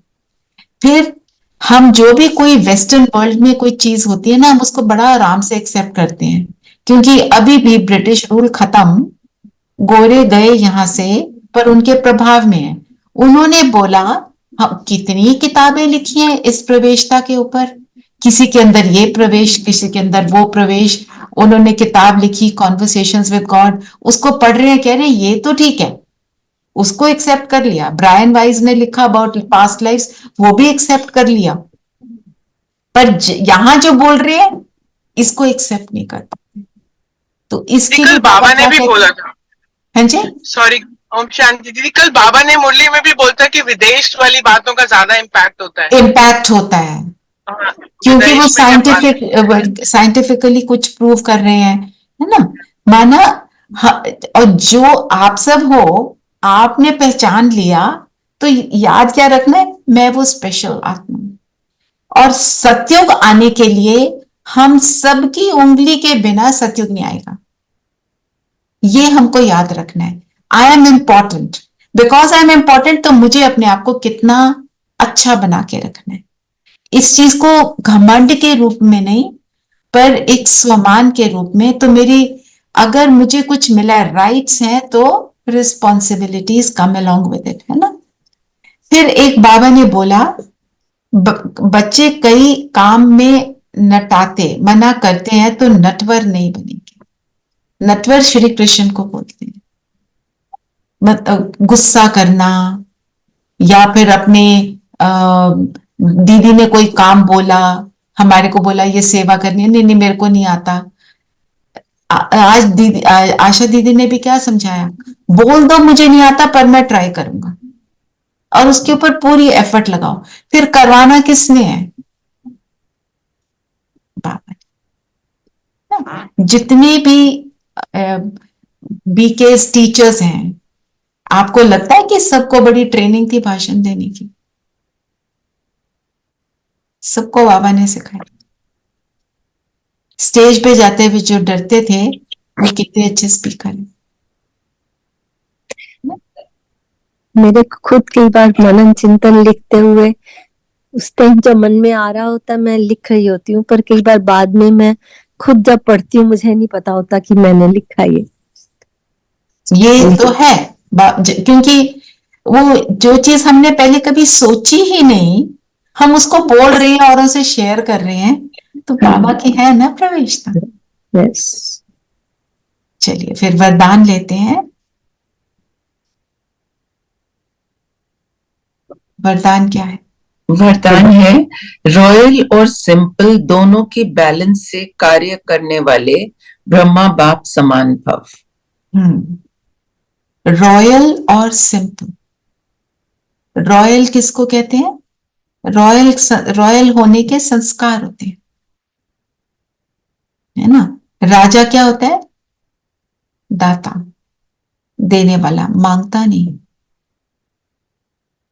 फिर हम जो भी कोई वेस्टर्न वर्ल्ड में कोई चीज होती है ना, हम उसको बड़ा आराम से एक्सेप्ट करते हैं, क्योंकि अभी भी ब्रिटिश रूल खत्म, गोरे गए यहां से, पर उनके प्रभाव में है। उन्होंने बोला हम कितनी किताबें लिखी हैं इस प्रवेशता के ऊपर, किसी के अंदर ये प्रवेश, किसी के अंदर वो प्रवेश, उन्होंने किताब लिखी कॉन्वर्सेशंस विद गॉड, उसको पढ़ रहे हैं, कह रहे हैं ये तो ठीक है, उसको एक्सेप्ट कर लिया। ब्रायन वाइज ने लिखा अबाउट पास्ट लाइफ्स, वो भी एक्सेप्ट कर लिया, पर यहां जो बोल रहे हैं इसको एक्सेप्ट नहीं कर पाते। तो इसके लिए कल बाबा ने भी बोला था, हाँ जी, सॉरी ओम शांति दीदी, कल बाबा ने मुरली में भी बोलता कि विदेश वाली बातों का ज्यादा इम्पैक्ट होता है। इम्पैक्ट होता है, हाँ, क्योंकि वो विदेश में साइंटिफिकली कुछ प्रूव कर रहे हैं, है ना। माना और जो आप सब हो, आपने पहचान लिया, तो याद क्या रखना है, मैं वो स्पेशल आत्मा हूं। और सतयुग आने के लिए हम सबकी उंगली के बिना सतयुग नहीं आएगा, ये हमको याद रखना है। I am important, because I am important, तो मुझे अपने आप को कितना अच्छा बना के रखना है। इस चीज को घमंड के रूप में नहीं, पर एक स्वमान के रूप में। तो मेरी, अगर मुझे कुछ मिला है, राइट्स हैं, तो responsibilities come along with it, है ना। फिर एक बाबा ने बोला बच्चे कई काम में नटाते मना करते हैं तो नटवर नहीं बनेंगे। नटवर श्री कृष्ण को बोलते हैं, गुस्सा करना, या फिर अपने दीदी ने कोई काम बोला, हमारे को बोला ये सेवा करनी है, नहीं नहीं मेरे को नहीं आता। आज दीदी, आशा दीदी ने भी क्या समझाया, बोल दो मुझे नहीं आता पर मैं ट्राई करूंगा, और उसके ऊपर पूरी एफर्ट लगाओ। फिर करवाना किसने है? बाबा ने। जितने भी बीकेएस टीचर्स हैं, आपको लगता है कि सबको बड़ी ट्रेनिंग थी भाषण देने की? सबको बाबा ने सिखाया। स्टेज पे जाते हुए जो डरते थे, वो कितने अच्छे स्पीकर हैं। मेरे को खुद कई बार मनन चिंतन लिखते हुए उस टाइम जब मन में आ रहा होता मैं लिख रही होती हूँ, पर कई बार बाद में मैं खुद जब पढ़ती हूँ मुझे नहीं पता होता कि मैंने लिखा ये तो है क्योंकि वो जो चीज हमने पहले कभी सोची ही नहीं, हम उसको बोल रहे हैं और उसे शेयर कर रहे हैं, तो बाबा की है ना प्रवेशता। यस। चलिए फिर वरदान लेते हैं। वरदान क्या है? वरदान है, रॉयल और सिंपल दोनों की बैलेंस से कार्य करने वाले ब्रह्मा बाप समान भव। रॉयल और सिंपल। रॉयल किसको कहते हैं? रॉयल होने के संस्कार होते हैं, है ना। राजा क्या होता है? दाता, देने वाला, मांगता नहीं।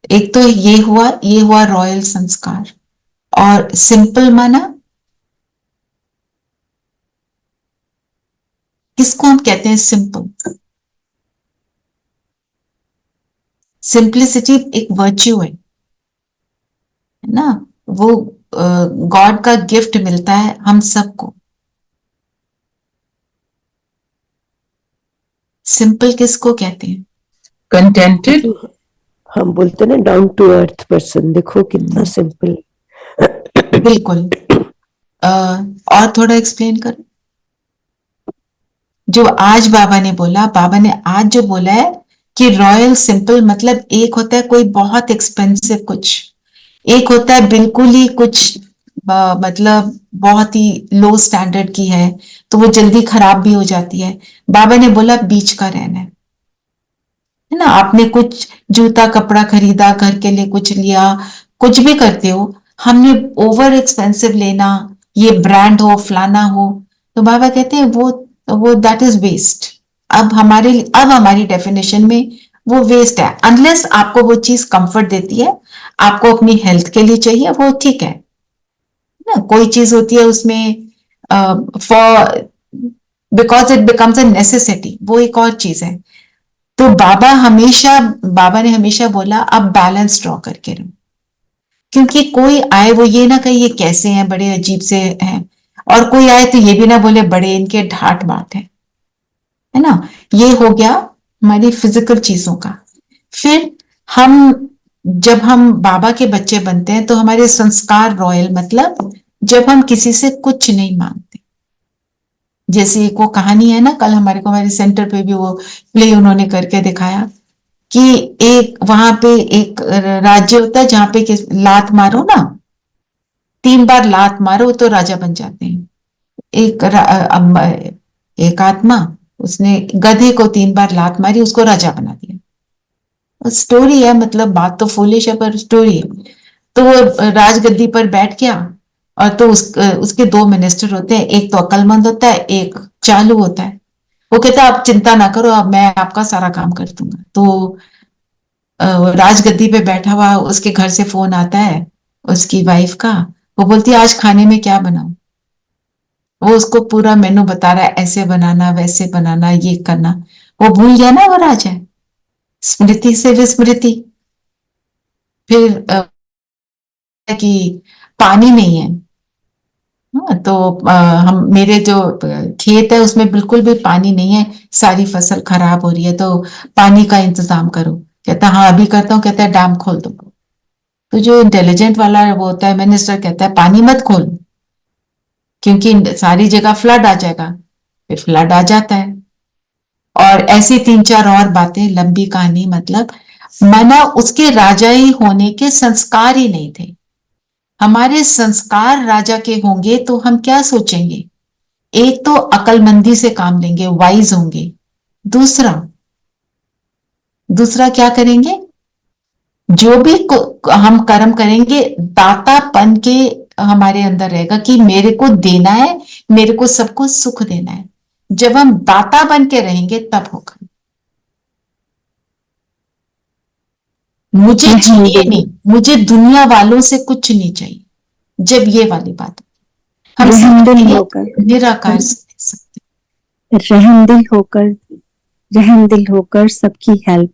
एक तो ये हुआ रॉयल संस्कार। और सिंपल माना किसको हम कहते हैं? सिंपल। सिंप्लिसिटी एक वर्च्यू है ना। वो गॉड का गिफ्ट मिलता है हम सबको। सिंपल किसको कहते हैं? कंटेंटेड। हम बोलते ना डाउन टू अर्थ पर्सन, देखो कितना सिंपल। बिल्कुल। और थोड़ा एक्सप्लेन करो। जो आज बाबा ने आज जो बोला है कि रॉयल सिंपल, मतलब एक होता है कोई बहुत एक्सपेंसिव कुछ, एक होता है बिल्कुल ही कुछ मतलब बहुत ही लो स्टैंडर्ड की है, तो वो जल्दी खराब भी हो जाती है। बाबा ने बोला बीच का रहना है ना। आपने कुछ जूता कपड़ा खरीदा, घर के लिए कुछ लिया, कुछ भी करते हो, हमने ओवर एक्सपेंसिव लेना, ये ब्रांड हो फलाना हो, तो बाबा कहते हैं वो दैट इज वेस्ट। अब हमारी डेफिनेशन में वो वेस्ट है। अनलेस आपको वो चीज कंफर्ट देती है, आपको अपनी हेल्थ के लिए चाहिए, वो ठीक है ना। कोई चीज होती है उसमें for because it becomes a necessity, वो एक और चीज है। तो बाबा ने हमेशा बोला अब बैलेंस ड्रॉ करके रहो, क्योंकि कोई आए वो ये ना कहे ये कैसे हैं, बड़े अजीब से हैं, और कोई आए तो ये भी ना बोले बड़े इनके ढाट बात है ना। ये हो गया हमारी फिजिकल चीजों का। फिर जब हम बाबा के बच्चे बनते हैं तो हमारे संस्कार रॉयल, मतलब जब हम किसी से कुछ नहीं मांगते। जैसे एक वो कहानी है ना, कल हमारे सेंटर पे भी वो प्ले उन्होंने करके दिखाया कि वहां पे एक राज्य होता है जहां पे लात मारो ना, 3 बार लात मारो तो राजा बन जाते हैं। एक आत्मा, उसने गधे को 3 बार लात मारी, उसको राजा बना दिया। स्टोरी है, मतलब बात तो फूलिश है पर स्टोरी है। तो वो राजगद्दी पर बैठ गया, और तो उसके 2 मिनिस्टर होते हैं, एक तो अक्लमंद होता है, एक चालू होता है। वो कहता है आप चिंता ना करो, अब मैं आपका सारा काम कर दूंगा। तो राजगद्दी पे बैठा हुआ उसके घर से फोन आता है उसकी वाइफ का। वो बोलती है आज खाने में क्या बनाऊं। वो उसको पूरा मेनू बता रहा है, ऐसे बनाना वैसे बनाना ये करना। वो भूल गया ना वो राजा है, स्मृति से विस्मृति। फिर कि पानी नहीं है। हाँ, तो हम मेरे जो खेत है उसमें बिल्कुल भी पानी नहीं है, सारी फसल खराब हो रही है, तो पानी का इंतजाम करो। कहता हाँ अभी करता हूँ। कहता है डैम खोल दो। तो जो इंटेलिजेंट वाला वो होता है मिनिस्टर, कहता है पानी मत खोल, क्योंकि सारी जगह फ्लड आ जाएगा। फिर फ्लड आ जाता है। और ऐसी 3-4 और बातें, लंबी कहानी, मतलब माना उसके राजा ही होने के संस्कार ही नहीं थे। हमारे संस्कार राजा के होंगे तो हम क्या सोचेंगे? एक तो अकलमंदी से काम लेंगे, वाइज होंगे। दूसरा क्या करेंगे? जो भी हम कर्म करेंगे, दातापन के हमारे अंदर रहेगा कि मेरे को देना है, मेरे को सबको सुख देना है। जब हम दाता बन के रहेंगे तब होगा। मुझे चाहिए नहीं, मुझे दुनिया वालों से कुछ नहीं चाहिए। जब ये वाली बात हम रहमदिल होकर, निराकार से दे सकते, रहमदिल होकर सबकी हेल्प,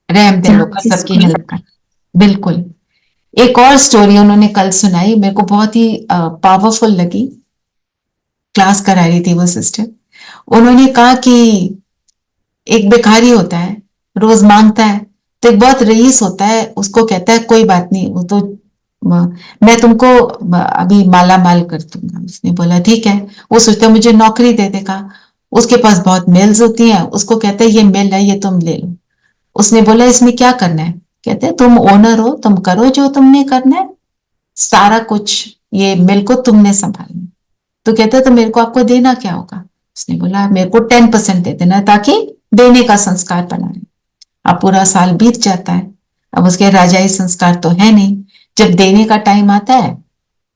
रहमदिल होकर सबकी हेल्प कर। बिल्कुल। एक और स्टोरी उन्होंने कल सुनाई, मेरे को बहुत ही पावरफुल लगी। क्लास करा रही थी वो सिस्टर। उन्होंने कहा कि एक भिखारी होता है, रोज मांगता है, तो एक बहुत रईस होता है, उसको कहता है कोई बात नहीं, वो तो मैं तुमको अभी माला माल कर दूंगा। उसने बोला ठीक है। वो सोचता है मुझे नौकरी दे देगा। उसके पास बहुत मेल्स होती हैं, उसको कहते हैं ये मेल है, ये तुम ले लो। उसने बोला इसमें क्या करना है? कहते हैं तुम ओनर हो, तुम करो जो तुमने करना है, सारा कुछ ये मिल को तुमने संभालना। तो कहते हैं तो मेरे को आपको देना क्या होगा? उसने बोला मेरे को 10% दे देना, ताकि देने का संस्कार बना रहे। अब पूरा साल बीत जाता है, अब उसके राजाई संस्कार तो है नहीं। जब देने का टाइम आता है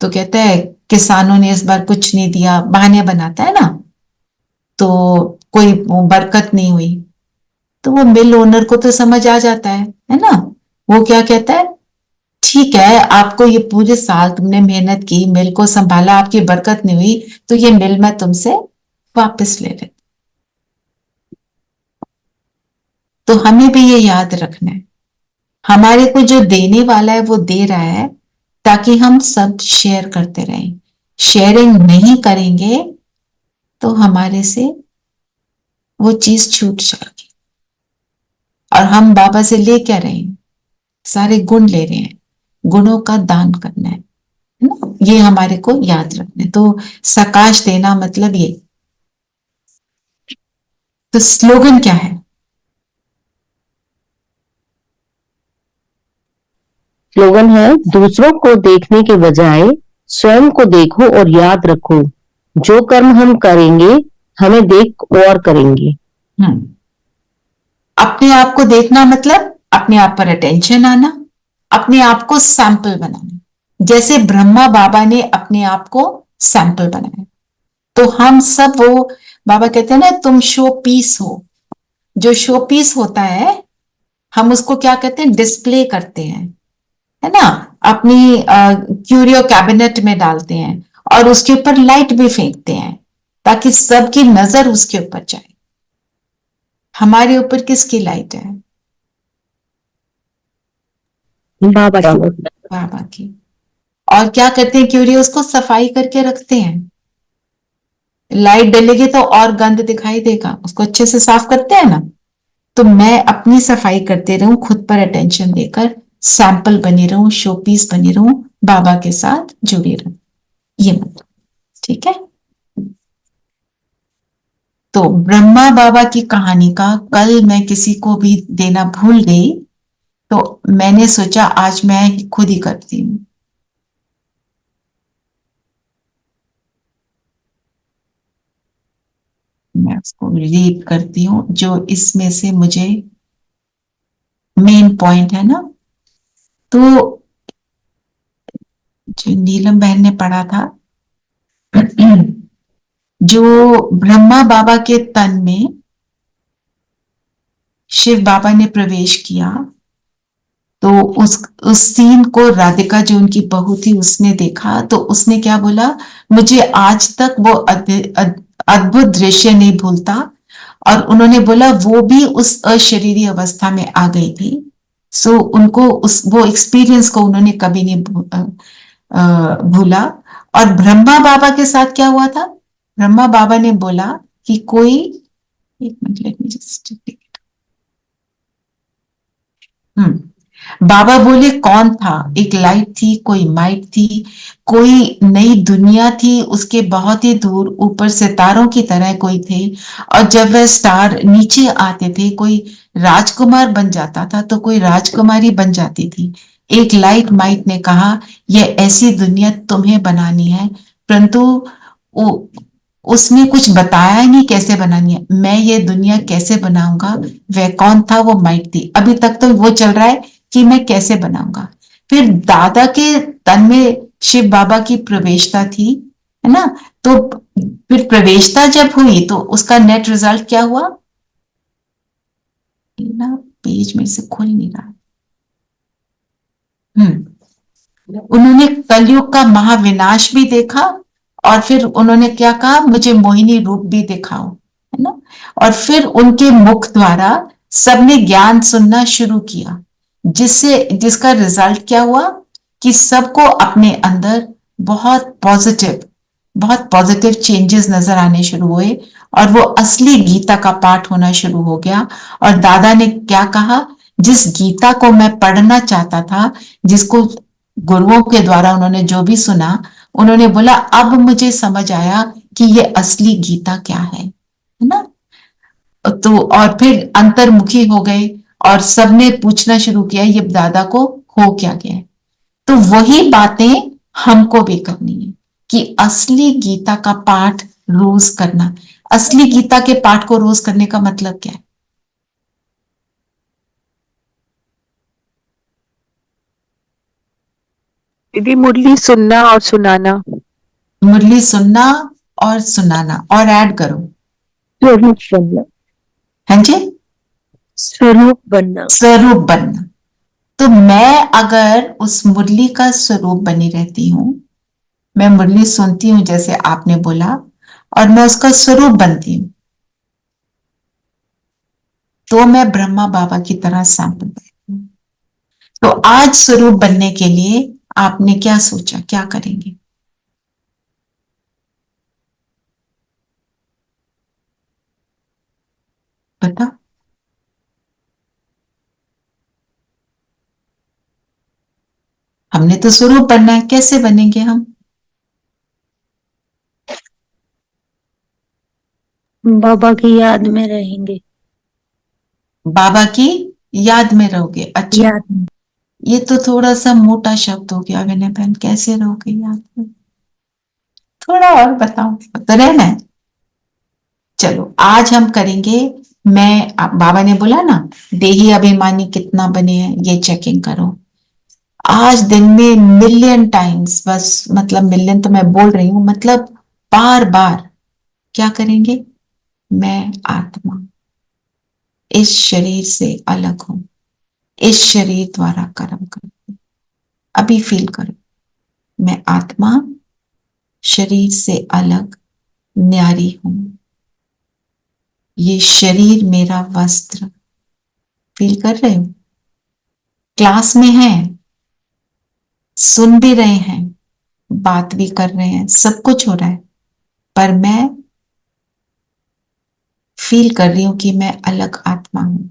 तो कहता है किसानों ने इस बार कुछ नहीं दिया, बहाने बनाता है ना, तो कोई बरकत नहीं हुई। तो वो मिल ओनर को तो समझ आ जाता है ना। वो क्या कहता है, ठीक है आपको ये पूरे साल तुमने मेहनत की, मिल को संभाला, आपकी बरकत नहीं हुई, तो ये मिल मैं तुमसे वापस ले लेता। तो हमें भी ये याद रखना है, हमारे को जो देने वाला है वो दे रहा है, ताकि हम सब शेयर करते रहें। शेयरिंग नहीं करेंगे तो हमारे से वो चीज छूट जाएगी। और हम बाबा से ले क्या रहे हैं? सारे गुण ले रहे हैं, गुणों का दान करना है ना। ये हमारे को याद रखना है। तो सकाश देना मतलब ये। तो स्लोगन क्या है? स्लोगन है दूसरों को देखने के बजाय स्वयं को देखो और याद रखो, जो कर्म हम करेंगे हमें देख और करेंगे। अपने आप को देखना मतलब अपने आप पर अटेंशन आना, अपने आप को सैंपल बनाना। जैसे ब्रह्मा बाबा ने अपने आप को सैंपल बनाया, तो हम सब वो बाबा कहते हैं ना तुम शो पीस हो। जो शो पीस होता है हम उसको क्या कहते हैं, डिस्प्ले करते हैं, है ना, अपनी क्यूरियो कैबिनेट में डालते हैं और उसके ऊपर लाइट भी फेंकते हैं ताकि सबकी नजर उसके ऊपर जाए। हमारे ऊपर किसकी लाइट है? बाबा की। बाबा की। और क्या करते हैं, क्यूरियो उसको सफाई करके रखते हैं। लाइट डलेगी तो और गंद दिखाई देगा, उसको अच्छे से साफ करते हैं ना। तो मैं अपनी सफाई करते रहूं, खुद पर अटेंशन देकर सैंपल बनी रहूं, शो पीस बनी रहूं, बाबा के साथ जुड़ी रहूं, ये मतलब। ठीक है। तो ब्रह्मा बाबा की कहानी का कल मैं किसी को भी देना भूल गई, तो मैंने सोचा आज मैं खुद ही करती हूँ। मैं उसको रीड करती हूँ जो इसमें से मुझे मेन पॉइंट है ना। तो जो नीलम बहन ने पढ़ा था, जो ब्रह्मा बाबा के तन में शिव बाबा ने प्रवेश किया, तो उस सीन को राधिका जो उनकी बहू थी उसने देखा, तो उसने क्या बोला, मुझे आज तक वो अद्भुत दृश्य नहीं भूलता। और उन्होंने बोला वो भी उस अशरीरी अवस्था में आ गई थी। सो उनको वो एक्सपीरियंस को उन्होंने कभी नहीं भूला। और ब्रह्मा बाबा के साथ क्या हुआ था, ब्रह्मा बाबा ने बोला कि कोई, एक minute let me just take it. बाबा बोले कौन था, एक लाइट थी, कोई माइट थी, कोई नई दुनिया थी, उसके बहुत ही दूर ऊपर सितारों की तरह कोई थे। और जब वह स्टार नीचे आते थे, कोई राजकुमार बन जाता था तो कोई राजकुमारी बन जाती थी। एक लाइट माइट ने कहा यह ऐसी दुनिया तुम्हें बनानी है, परंतु उसने कुछ बताया नहीं कैसे बनानी है। मैं ये दुनिया कैसे बनाऊंगा, वह कौन था, वो माइट थी। अभी तक तो वो चल रहा है कि मैं कैसे बनाऊंगा। फिर दादा के तन में शिव बाबा की प्रवेशता थी, है ना। तो फिर प्रवेशता जब हुई तो उसका नेट रिजल्ट क्या हुआ, ना पेज में से खुल नहीं रहा। उन्होंने कलयुग का महाविनाश भी देखा और फिर उन्होंने क्या कहा, मुझे मोहिनी रूप भी दिखाओ, है ना। और फिर उनके मुख द्वारा सबने ज्ञान सुनना शुरू किया, जिसका रिजल्ट क्या हुआ कि सबको अपने अंदर बहुत पॉजिटिव चेंजेस नजर आने शुरू हुए और वो असली गीता का पाठ होना शुरू हो गया। और दादा ने क्या कहा, जिस गीता को मैं पढ़ना चाहता था, जिसको गुरुओं के द्वारा उन्होंने जो भी सुना, उन्होंने बोला अब मुझे समझ आया कि ये असली गीता क्या है ना। तो और फिर अंतर्मुखी हो गए और सबने पूछना शुरू किया ये दादा को हो क्या गया है। तो वही बातें हमको भी करनी है कि असली गीता का पाठ रोज करना। असली गीता के पाठ को रोज करने का मतलब क्या है? दीदी मुरली सुनना और सुनाना। मुरली सुनना और सुनाना, और ऐड करो स्वरूप बनना। हाँ जी, स्वरूप बनना। स्वरूप बनना। तो मैं अगर उस मुरली का स्वरूप बनी रहती हूं, मैं मुरली सुनती हूं जैसे आपने बोला, और मैं उसका स्वरूप बनती हूं, तो मैं ब्रह्मा बाबा की तरह सैंपल बनती हूं। तो आज स्वरूप बनने के लिए आपने क्या सोचा, क्या करेंगे? बता। हमने तो स्वरूप बनना है, कैसे बनेंगे हम? बाबा की याद में रहेंगे। बाबा की याद में रहोगे, अच्छा। याद में। ये तो थोड़ा सा मोटा शब्द हो गया विनय बहन, कैसे रहोगे याद में? थोड़ा और बताओ, तो रहना है। चलो आज हम करेंगे, बाबा ने बोला ना देही अभिमानी कितना बने हैं ये चेकिंग करो। आज दिन में मिलियन टाइम्स, बस मतलब मिलियन तो मैं बोल रही हूं, मतलब बार बार क्या करेंगे, मैं आत्मा इस शरीर से अलग हूं, इस शरीर द्वारा कर्म करूं। अभी फील करो, मैं आत्मा शरीर से अलग न्यारी हूं, ये शरीर मेरा वस्त्र। फील कर रहे हो? क्लास में है, सुन भी रहे हैं, बात भी कर रहे हैं, सब कुछ हो रहा है, पर मैं फील कर रही हूं कि मैं अलग आत्मा हूं।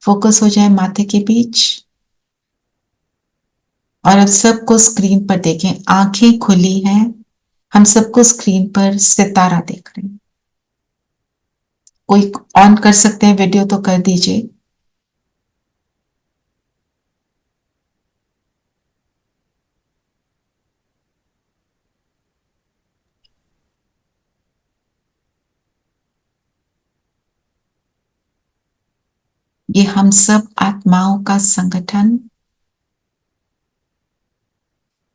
फोकस हो जाए माथे के बीच, और अब सबको स्क्रीन पर देखें, आंखें खुली हैं, हम सबको स्क्रीन पर सितारा देख रहे हैं। कोई ऑन कर सकते हैं वीडियो तो कर दीजिए। ये हम सब आत्माओं का संगठन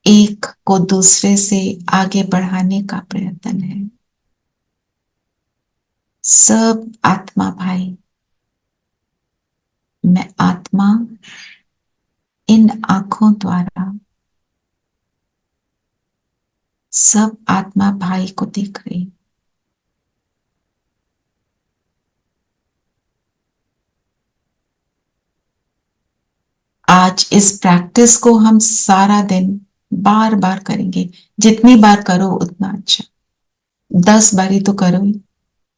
एक को दूसरे से आगे बढ़ाने का प्रयत्न है। सब आत्मा भाई, मैं आत्मा इन आंखों द्वारा सब आत्मा भाई को देख रही। आज इस प्रैक्टिस को हम सारा दिन बार बार करेंगे, जितनी बार करो उतना अच्छा। 10 बारी तो करो ही,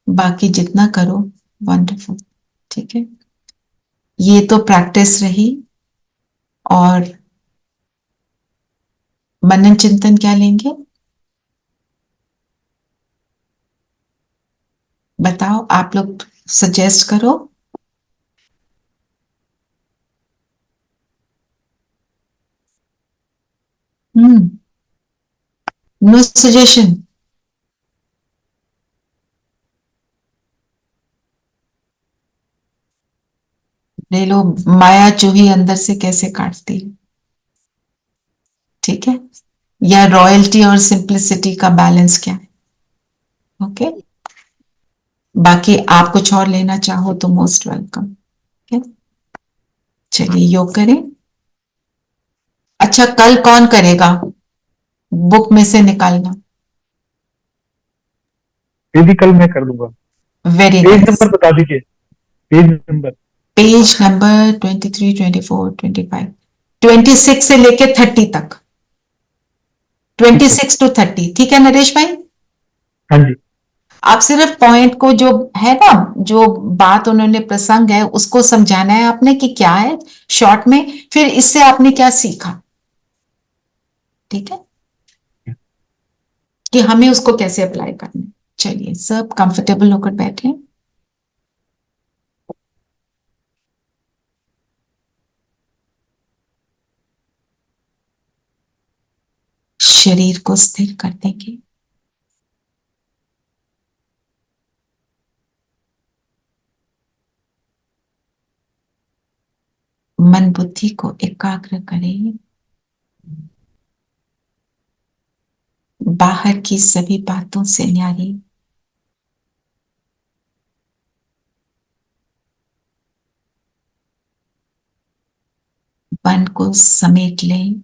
बाकी जितना करो वंडरफुल। ठीक है, ये तो प्रैक्टिस रही। और मनन चिंतन क्या लेंगे, बताओ आप लोग, सजेस्ट करो। No suggestion. ले लो, माया चूही अंदर से कैसे काटती है, ठीक है, या रॉयल्टी और सिंप्लिसिटी का बैलेंस क्या है। ओके, बाकी आप कुछ और लेना चाहो तो मोस्ट वेलकम। चलिए योग करें। अच्छा, कल कौन करेगा, बुक में से निकालना। दीदी कल मैं कर दूंगा। Very page nice. नंबर बता दीजिए, पेज नंबर। पेज नंबर 23, 24, 25, 26 से लेके 30 तक, 26 to 30, ठीक है नरेश भाई। हाँ जी। आप सिर्फ पॉइंट को, जो है ना, जो बात उन्होंने प्रसंग है उसको समझाना है आपने कि क्या है शॉर्ट में, फिर इससे आपने क्या सीखा, ठीक है, कि हमें उसको कैसे अप्लाई करना है। चलिए सब कंफर्टेबल होकर बैठे। शरीर को स्थिर कर देंगे। मन बुद्धि को एकाग्र करें। बाहर की सभी बातों से न्यारी मन को समेट लें।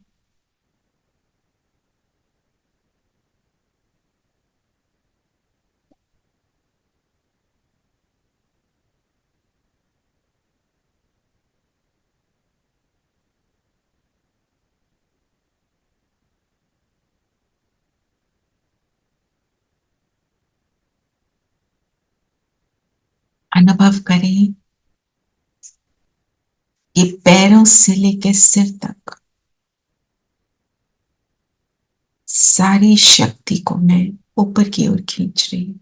अनुभव करें कि पैरों से लेकर सिर तक सारी शक्ति को मैं ऊपर की ओर खींच रही हूं।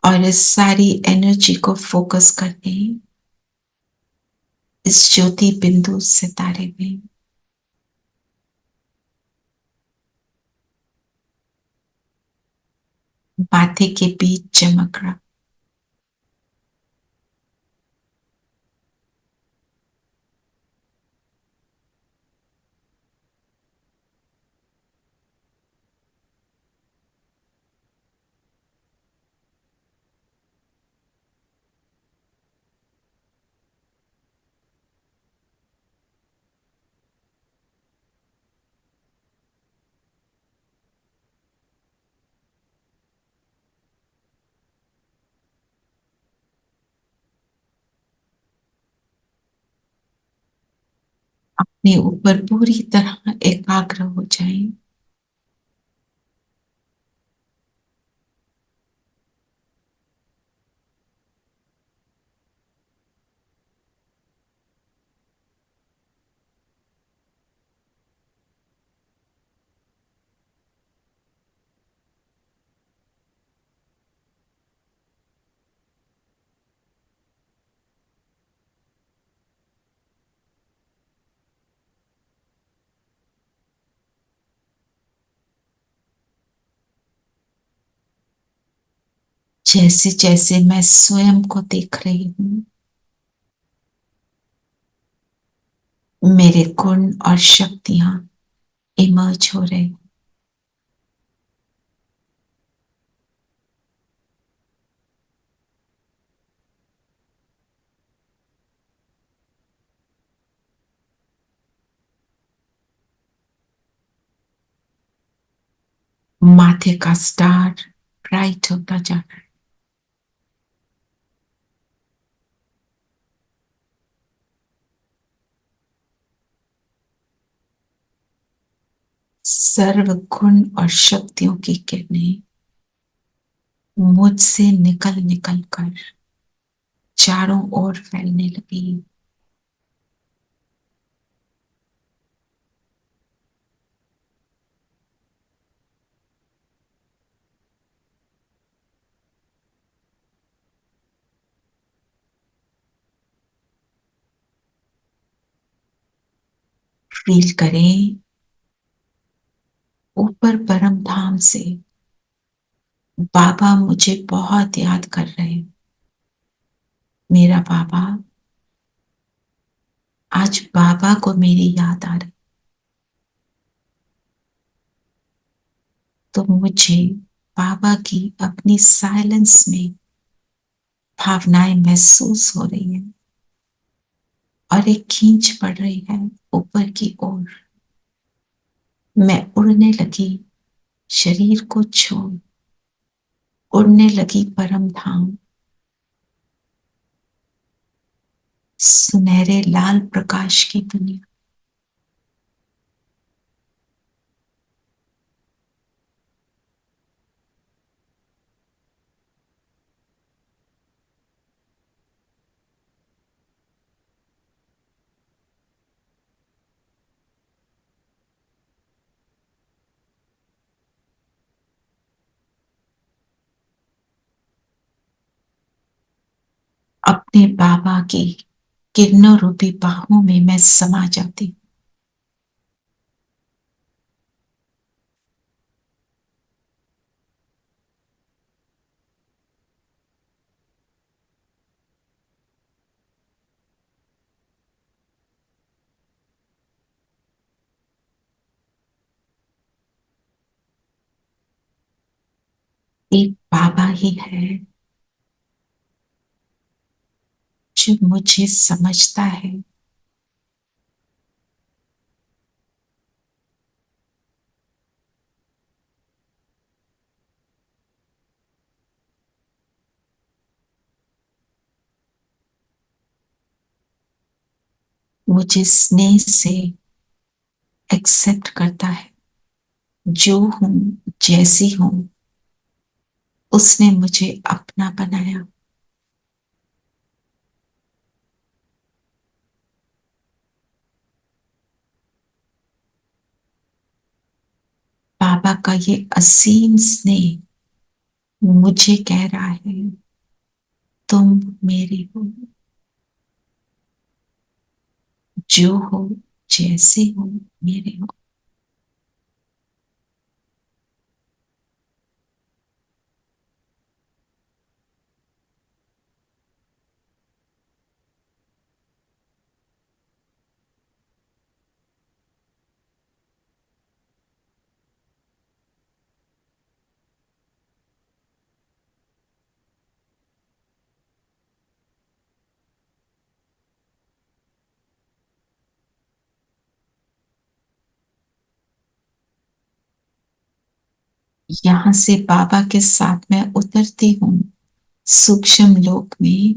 और इस सारी एनर्जी को फोकस करते हैं इस ज्योति बिंदु सितारे में। माथे के बीच चमक रहा, अपने ऊपर पूरी तरह एकाग्र हो जाएं। जैसे जैसे मैं स्वयं को देख रही हूं, मेरे गुण और शक्तियां इमर्ज हो रहे। माथे का स्टार ब्राइट होता जा रहा है। सर्व गुण और शक्तियों की किरणें मुझसे निकल निकल कर चारों ओर फैलने लगी। फील करें ऊपर परम धाम से बाबा मुझे बहुत याद कर रहे हैं। मेरा बाबा, आज बाबा को मेरी याद आ रही, तो मुझे बाबा की अपनी साइलेंस में भावनाएं महसूस हो रही है और एक खींच पड़ रही है ऊपर की ओर। मैं उड़ने लगी, शरीर को छोड़ उड़ने लगी परम धाम। सुनहरे लाल प्रकाश की दुनिया। अपने बाबा की किरणों रूपी बाहों में मैं समा जाती। एक बाबा ही है जो मुझे समझता है। मुझे स्नेह से एक्सेप्ट करता है। जो हूं, जैसी हूं, उसने मुझे अपना बनाया। बाबा का ये असीम स्नेह मुझे कह रहा है, तुम मेरे हो, जो हो, जैसे हो, मेरे हो। यहां से बाबा के साथ मैं उतरती हूँ सूक्ष्म लोक में,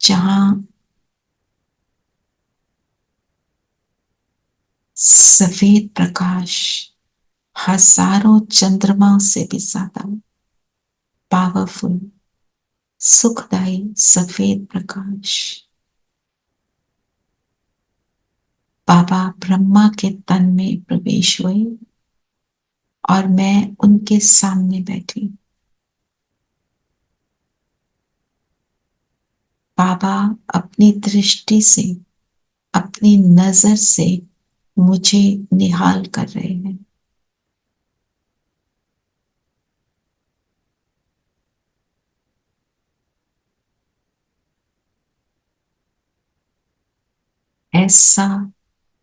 जहां सफेद प्रकाश हजारों चंद्रमा से भी ज्यादा पावरफुल, सुखदायी सफेद प्रकाश। बाबा ब्रह्मा के तन में प्रवेश हुए और मैं उनके सामने बैठी। बाबा अपनी दृष्टि से, अपनी नजर से मुझे निहाल कर रहे हैं। ऐसा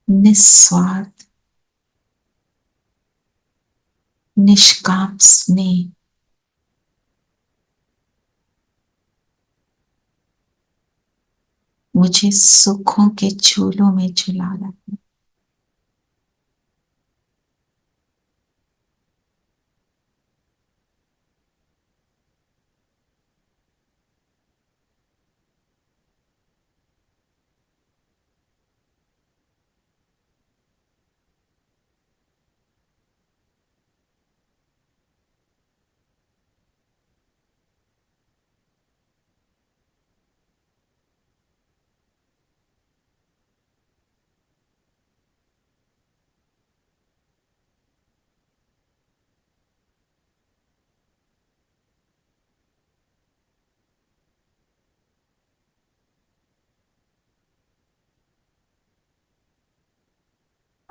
निस्वार्थ, निष्काम स्नेह मुझे सुखों के झूलों में झुला रहा है।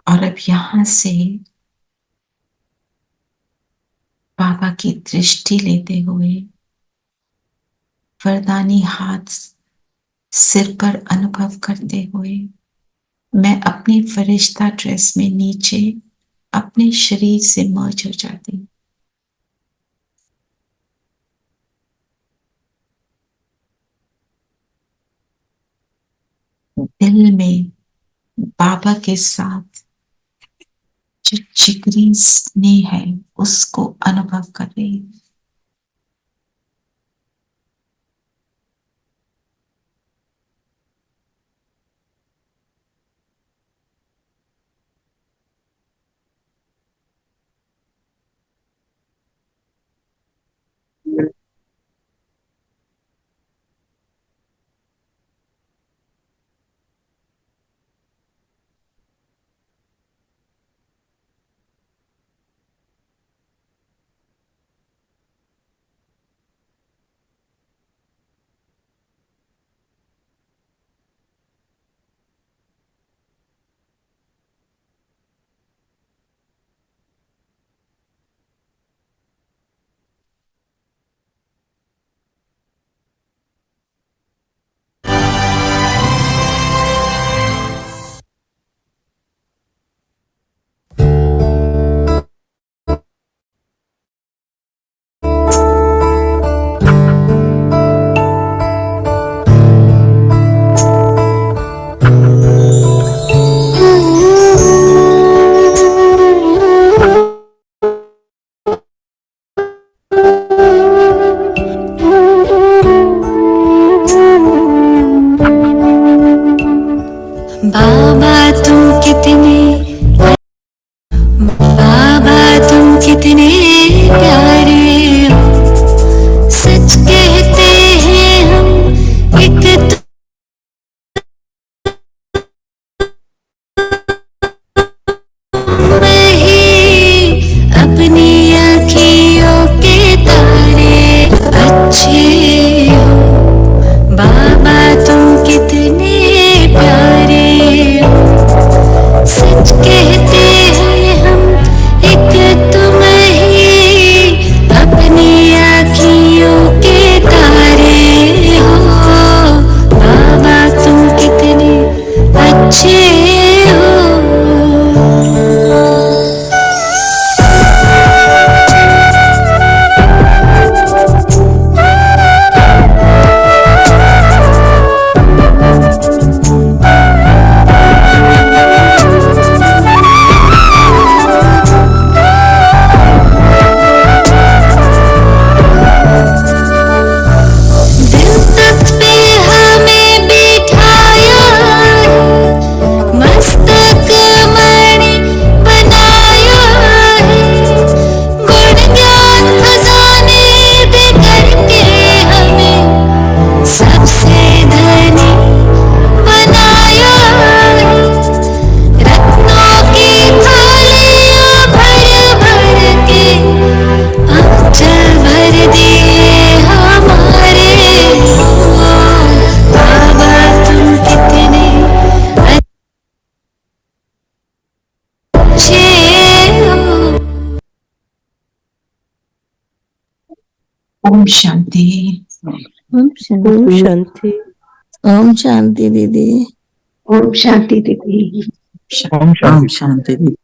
और अब यहां से बाबा की दृष्टि लेते हुए वरदानी हाथ सिर पर अनुभव करते हुए मैं अपनी फरिश्ता ड्रेस में नीचे अपने शरीर से मर्ज हो जाती हूँ। दिल में बाबा के साथ जो जिगरी स्नेह है उसको अनुभव कर रही हूँ। बाबा तुम कितने प्यारे हो, सच कहते हैं हम एक तुम्हें ही अपनी आँखियों के तारे अच्छे हो। बाबा तुम कितने प्यारे हो, सच कहते हैं हम एक तुम्हें ही अपनी आँखियों के तारे हो। बाबा तुम कितने अच्छे हो। दिल तख्त पे हमें बिठाया है, मस्तक मणि बनाया है, गुण ज्ञान खजाने दे करके हमें सबसे धनी बनाया है। रत्नों की थालियां भर भर के आंचल भर दिए हमारे हो। बाबा तुम कितने अच्छे हो। ओम शांति। ओम शांति। ओम शांति दीदी। ओम शांति दीदी। ओम ओम शांति। शांति दीदी।